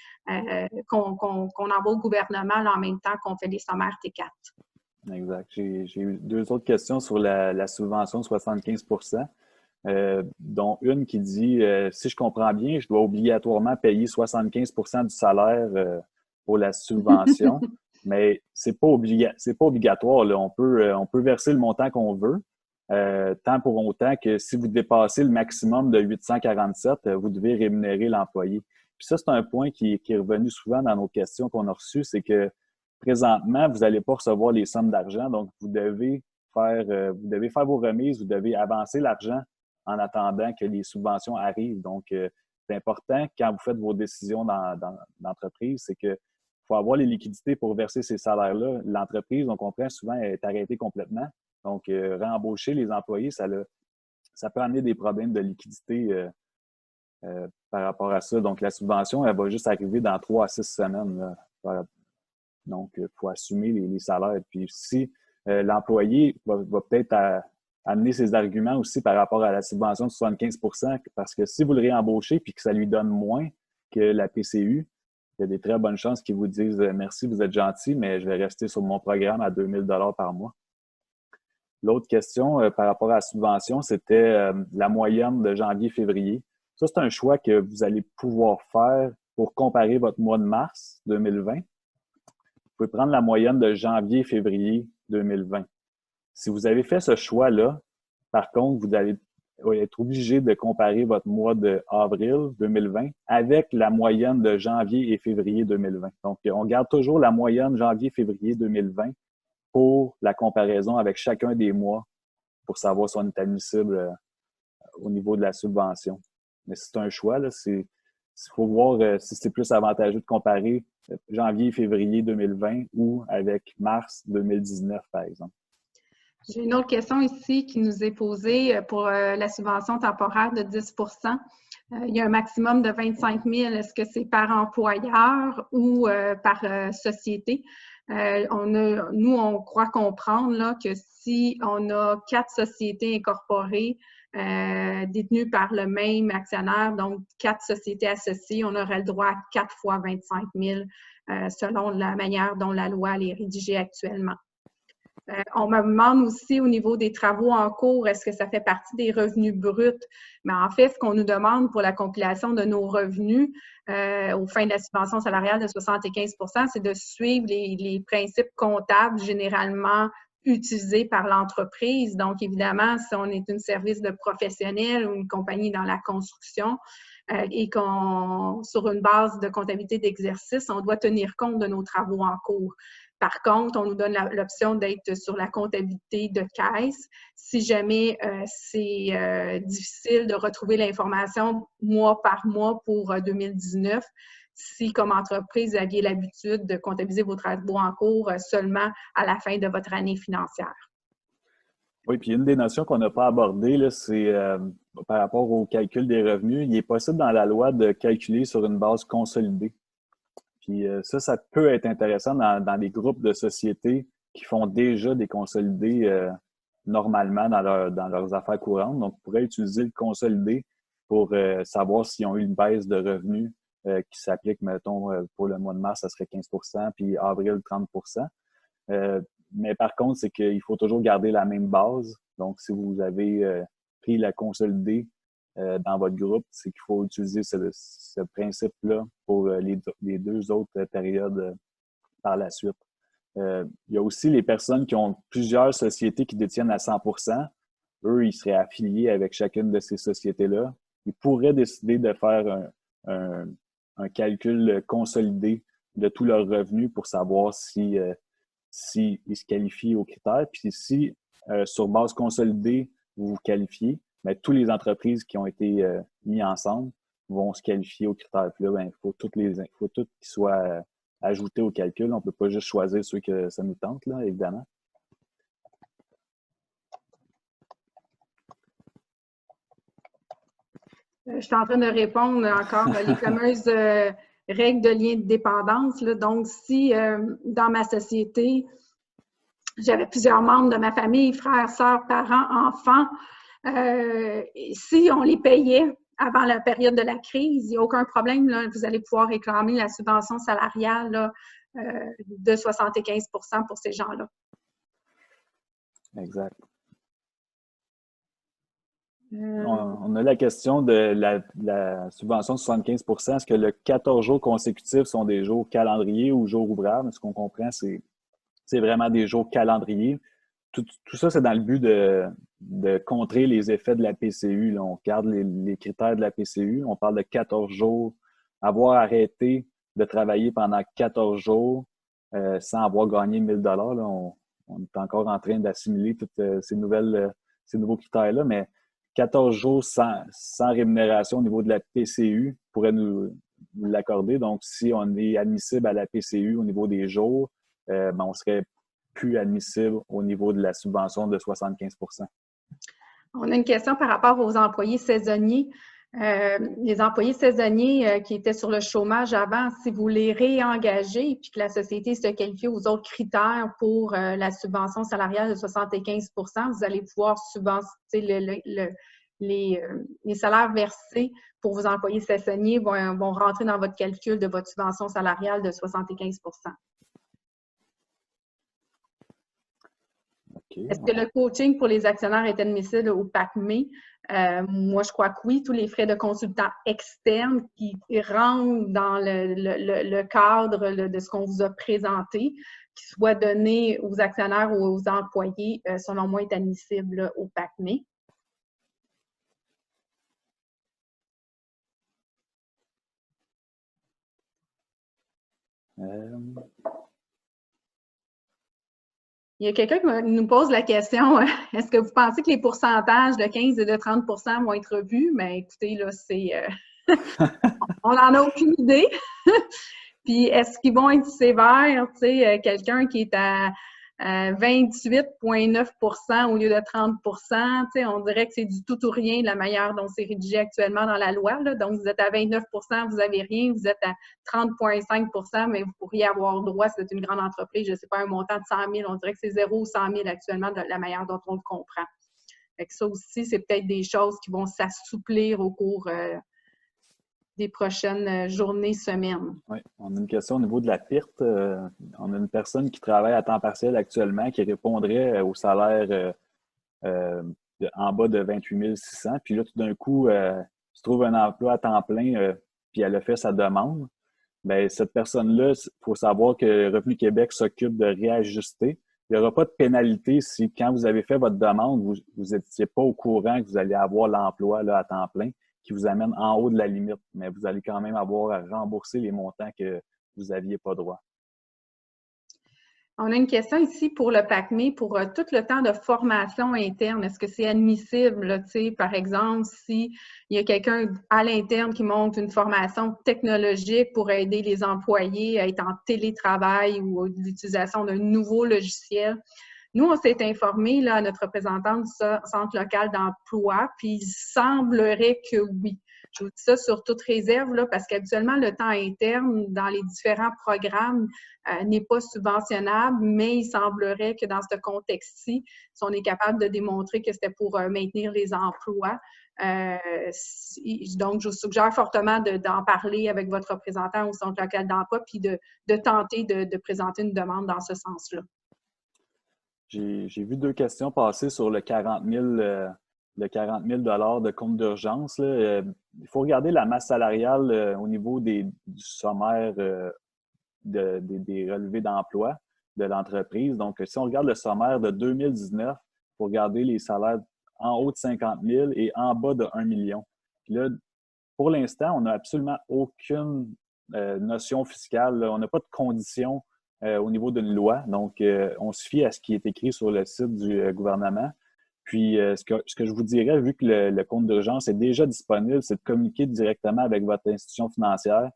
qu'on envoie au gouvernement là, en même temps qu'on fait les sommaires T4. Exact. J'ai eu 2 autres questions sur la subvention de 75 dont une qui dit si je comprends bien, je dois obligatoirement payer 75 du salaire pour la subvention, mais c'est pas obligatoire. Là. On peut verser le montant qu'on veut, tant pour autant que si vous dépassez le maximum de 847, vous devez rémunérer l'employé. Puis ça, c'est un point qui est revenu souvent dans nos questions qu'on a reçues, c'est que présentement, vous n'allez pas recevoir les sommes d'argent, donc vous devez faire vos remises, vous devez avancer l'argent en attendant que les subventions arrivent. Donc, c'est important quand vous faites vos décisions d'entreprise, c'est que faut avoir les liquidités pour verser ces salaires-là. L'entreprise, on comprend, souvent est arrêtée complètement. Donc, réembaucher les employés, ça peut amener des problèmes de liquidité par rapport à ça. Donc, la subvention, elle va juste arriver dans 3 à 6 semaines. Là. Donc, il faut assumer les salaires. Puis, si l'employé va peut-être amener ses arguments aussi par rapport à la subvention de 75 parce que si vous le réembauchez puis que ça lui donne moins que la PCU, il y a des très bonnes chances qu'ils vous disent merci, vous êtes gentil, mais je vais rester sur mon programme à 2000 $ par mois. L'autre question par rapport à la subvention, c'était la moyenne de janvier-février. Ça, c'est un choix que vous allez pouvoir faire pour comparer votre mois de mars 2020. Vous pouvez prendre la moyenne de janvier-février 2020. Si vous avez fait ce choix-là, par contre, vous allez être obligé de comparer votre mois d'avril 2020 avec la moyenne de janvier et février 2020. Donc, on garde toujours la moyenne janvier-février 2020 pour la comparaison avec chacun des mois pour savoir si on est admissible au niveau de la subvention. Mais c'est un choix, là. Il faut voir si c'est plus avantageux de comparer janvier et février 2020 ou avec mars 2019, par exemple. J'ai une autre question ici qui nous est posée pour la subvention temporaire de 10 il y a un maximum de 25 000. Est-ce que c'est par employeur ou par société? Nous, on croit comprendre là, que si on a 4 sociétés incorporées détenues par le même actionnaire, donc 4 sociétés associées, on aurait le droit à 4 fois 25 000 selon la manière dont la loi est rédigée actuellement. On me demande aussi au niveau des travaux en cours, est-ce que ça fait partie des revenus bruts? Mais en fait, ce qu'on nous demande pour la compilation de nos revenus au fin de la subvention salariale de 75 c'est de suivre les principes comptables généralement utilisés par l'entreprise. Donc, évidemment, si on est un service de professionnel ou une compagnie dans la construction et qu'on, sur une base de comptabilité d'exercice, on doit tenir compte de nos travaux en cours. Par contre, on nous donne l'option d'être sur la comptabilité de caisse. Si jamais c'est difficile de retrouver l'information mois par mois pour 2019, si comme entreprise, vous aviez l'habitude de comptabiliser vos travaux en cours seulement à la fin de votre année financière. Oui, puis une des notions qu'on n'a pas abordées, là, c'est par rapport au calcul des revenus. Il est possible dans la loi de calculer sur une base consolidée. Puis ça peut être intéressant dans des groupes de sociétés qui font déjà des consolidés normalement dans leurs affaires courantes. Donc, on pourrait utiliser le consolidé pour savoir s'ils ont eu une baisse de revenus qui s'applique, mettons, pour le mois de mars, ça serait 15 puis avril, 30 mais par contre, c'est qu'il faut toujours garder la même base. Donc, si vous avez pris la consolidée dans votre groupe, c'est qu'il faut utiliser ce principe-là pour les 2 autres périodes par la suite. Il y a aussi les personnes qui ont plusieurs sociétés qui détiennent à 100 eux, ils seraient affiliés avec chacune de ces sociétés-là. Ils pourraient décider de faire un calcul consolidé de tous leurs revenus pour savoir si ils se qualifient aux critères. Puis si, sur base consolidée, vous vous qualifiez, bien, toutes les entreprises qui ont été mises ensemble vont se qualifier aux critères. Puis là, il faut toutes qu'ils soient ajoutés au calcul. On ne peut pas juste choisir ceux que ça nous tente, là, évidemment. Je suis en train de répondre encore les fameuses règles de lien de dépendance. Là. Donc, si dans ma société, j'avais plusieurs membres de ma famille, frères, sœurs, parents, enfants, si on les payait avant la période de la crise, il n'y a aucun problème. Là, vous allez pouvoir réclamer la subvention salariale là, de 75 pour ces gens-là. Exact. On a la question de la subvention de 75 %. Est-ce que le 14 jours consécutifs sont des jours calendriers ou jours ouvrables? Ce qu'on comprend, c'est vraiment des jours calendriers. Tout ça, c'est dans le but de contrer les effets de la PCU. Là. On regarde les critères de la PCU. On parle de 14 jours. Avoir arrêté de travailler pendant 14 jours sans avoir gagné 1 000 $. Là, on est encore en train d'assimiler tous ces nouveaux critères-là, mais 14 jours sans rémunération au niveau de la PCU pourrait nous vous l'accorder. Donc, si on est admissible à la PCU au niveau des jours, on serait plus admissible au niveau de la subvention de 75 %. On a une question par rapport aux employés saisonniers. Les employés saisonniers qui étaient sur le chômage avant, si vous les réengagez puis que la société se qualifie aux autres critères pour la subvention salariale de 75 %, vous allez pouvoir subventionner les salaires versés pour vos employés saisonniers vont rentrer dans votre calcul de votre subvention salariale de 75 %. Okay. Est-ce que le coaching pour les actionnaires est admissible au PACME? Moi, je crois que oui. Tous les frais de consultant externe qui rentrent dans le cadre de ce qu'on vous a présenté, qui soient donnés aux actionnaires ou aux employés, selon moi, est admissible au PACME. Il y a quelqu'un qui nous pose la question, est-ce que vous pensez que les pourcentages de 15 et de 30 % vont être revus? Mais écoutez, là, c'est... on n'en a aucune idée. Puis, est-ce qu'ils vont être sévères? Tu sais, quelqu'un qui est à 28,9 % au lieu de 30 %, tu sais, on dirait que c'est du tout ou rien de la manière dont c'est rédigé actuellement dans la loi. Là. Donc, vous êtes à 29 %, vous n'avez rien. Vous êtes à 30,5 %, mais vous pourriez avoir droit, si c'est une grande entreprise, je ne sais pas, un montant de 100 000. On dirait que c'est 0 ou 100 000 actuellement de la manière dont on le comprend. Fait que ça aussi, c'est peut-être des choses qui vont s'assouplir au cours des prochaines journées, semaines. Oui, on a une question au niveau de la PIRT. On a une personne qui travaille à temps partiel actuellement qui répondrait au salaire en bas de 28 600. Puis là, tout d'un coup, se trouve un emploi à temps plein, puis elle a fait sa demande. Bien, cette personne-là, il faut savoir que Revenu Québec s'occupe de réajuster. Il n'y aura pas de pénalité si, quand vous avez fait votre demande, vous n'étiez pas au courant que vous allez avoir l'emploi là, à temps plein qui vous amène en haut de la limite, mais vous allez quand même avoir à rembourser les montants que vous n'aviez pas droit. On a une question ici pour le PACME, pour tout le temps de formation interne. Est-ce que c'est admissible, là, par exemple, s'il y a quelqu'un à l'interne qui monte une formation technologique pour aider les employés à être en télétravail ou l'utilisation d'un nouveau logiciel? Nous, on s'est informé là, à notre représentant du Centre local d'emploi, puis il semblerait que oui. Je vous dis ça sur toute réserve, là, parce qu'habituellement, le temps interne dans les différents programmes n'est pas subventionnable, mais il semblerait que dans ce contexte-ci, si on est capable de démontrer que c'était pour maintenir les emplois, donc je vous suggère fortement d'en parler avec votre représentant au Centre local d'emploi, puis de tenter de présenter une demande dans ce sens-là. J'ai vu deux questions passer sur le 40 000 de compte d'urgence. Il faut regarder la masse salariale au niveau du sommaire des relevés d'emploi de l'entreprise. Donc, si on regarde le sommaire de 2019, il faut regarder les salaires en haut de 50 000 et en bas de 1 million. Puis là, pour l'instant, on n'a absolument aucune notion fiscale. Là. On n'a pas de conditions au niveau d'une loi. Donc, on se fie à ce qui est écrit sur le site du gouvernement. Puis, ce que je vous dirais, vu que le compte d'urgence est déjà disponible, c'est de communiquer directement avec votre institution financière,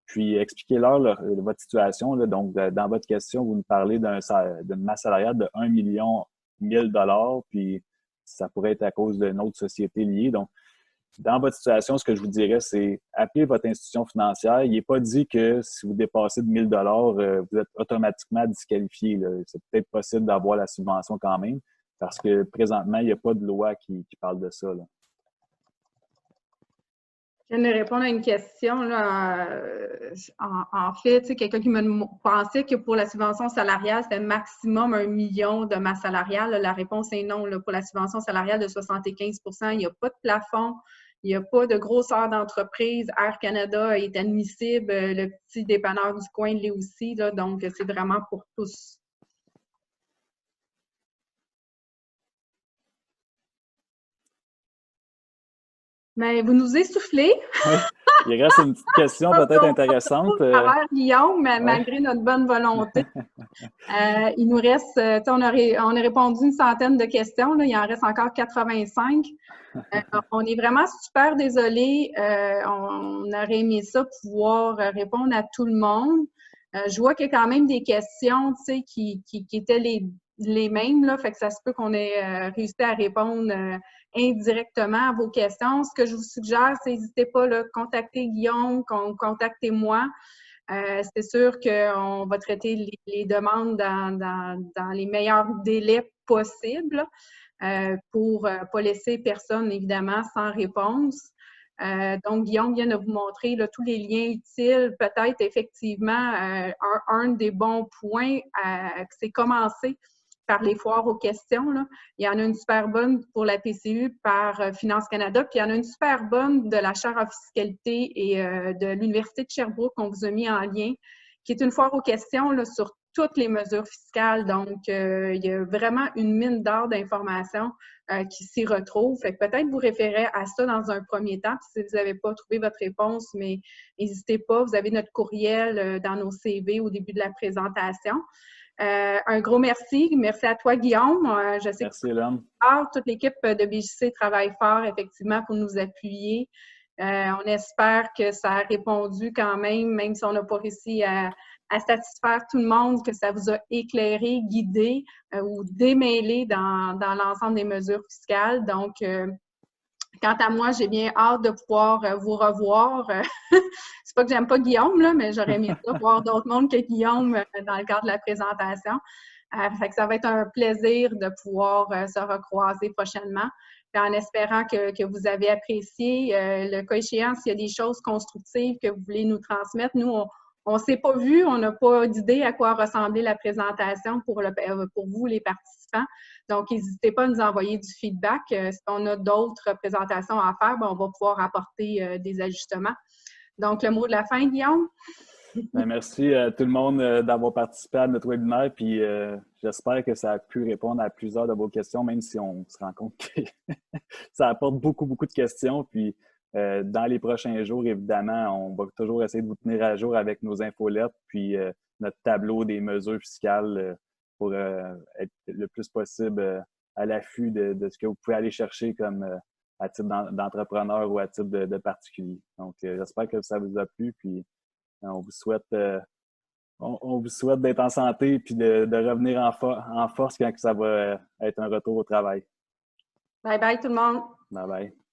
puis expliquez-leur votre situation. Là. Donc, dans votre question, vous nous parlez d'une masse salariale de 1 million 1000 $, puis ça pourrait être à cause d'une autre société liée. Donc, dans votre situation, ce que je vous dirais, c'est appelez votre institution financière. Il n'est pas dit que si vous dépassez de 1000 $, vous êtes automatiquement disqualifié. C'est peut-être possible d'avoir la subvention quand même, parce que présentement, il n'y a pas de loi qui parle de ça. Là. Je viens de répondre à une question. Là, en fait, quelqu'un qui me pensait que pour la subvention salariale, c'était maximum 1 million de masse salariale. Là, la réponse est non. Là, pour la subvention salariale de 75 %, il n'y a pas de plafond. Il n'y a pas de grosseur d'entreprise. Air Canada est admissible. Le petit dépanneur du coin l'est aussi. Là, donc, c'est vraiment pour tous. Mais vous nous essoufflez. Oui. Il reste une petite question peut-être intéressante. Travers Guillaume, Ouais. malgré notre bonne volonté. Il nous reste, on a répondu une centaine de questions, là, il en reste encore 85. On est vraiment super désolés. On aurait aimé ça pouvoir répondre à tout le monde. Je vois qu'il y a quand même des questions, tu sais, qui étaient les mêmes, là, fait que ça se peut qu'on ait réussi à répondre indirectement à vos questions. Ce que je vous suggère, c'est n'hésitez pas, là, contactez Guillaume, contactez-moi. C'est sûr qu'on va traiter les demandes dans les meilleurs délais possibles pour ne pas laisser personne, évidemment, sans réponse. Donc, Guillaume vient de vous montrer là, tous les liens utiles. Peut-être, effectivement, un des bons points, c'est commencer par les foires aux questions. Là. Il y en a une super bonne pour la PCU par Finance Canada, puis il y en a une super bonne de la Chaire en fiscalité et de l'Université de Sherbrooke qu'on vous a mis en lien, qui est une foire aux questions là, sur toutes les mesures fiscales. Donc, il y a vraiment une mine d'or d'informations qui s'y retrouve. Fait que peut-être vous référez à ça dans un premier temps. Puis si vous n'avez pas trouvé votre réponse, mais n'hésitez pas, vous avez notre courriel dans nos CV au début de la présentation. Un gros merci. Merci à toi, Guillaume. Je sais Merci, Hélène. que toute l'équipe de BJC travaille fort, effectivement, pour nous appuyer. On espère que ça a répondu quand même si on n'a pas réussi à satisfaire tout le monde, que ça vous a éclairé, guidé ou démêlé dans l'ensemble des mesures fiscales. Donc, quant à moi, j'ai bien hâte de pouvoir vous revoir. C'est pas que j'aime pas Guillaume, là, mais j'aurais aimé ça, voir d'autres mondes que Guillaume dans le cadre de la présentation. Fait que ça va être un plaisir de pouvoir se recroiser prochainement. Puis en espérant que vous avez apprécié. Le cas échéant, s'il y a des choses constructives que vous voulez nous transmettre, nous, on ne s'est pas vu, on n'a pas d'idée à quoi ressemblait la présentation pour vous, les participants. Donc, n'hésitez pas à nous envoyer du feedback. Si on a d'autres présentations à faire, on va pouvoir apporter des ajustements. Donc, le mot de la fin, Guillaume? Bien, merci à tout le monde d'avoir participé à notre webinaire. Puis j'espère que ça a pu répondre à plusieurs de vos questions, même si on se rend compte que ça apporte beaucoup, beaucoup de questions. Puis dans les prochains jours, évidemment, on va toujours essayer de vous tenir à jour avec nos infolettes, puis notre tableau des mesures fiscales pour être le plus possible à l'affût de ce que vous pouvez aller chercher comme à titre d'entrepreneur ou à titre de particulier. Donc, j'espère que ça vous a plu. Puis on vous souhaite d'être en santé et de revenir en force quand ça va être un retour au travail. Bye bye tout le monde! Bye bye.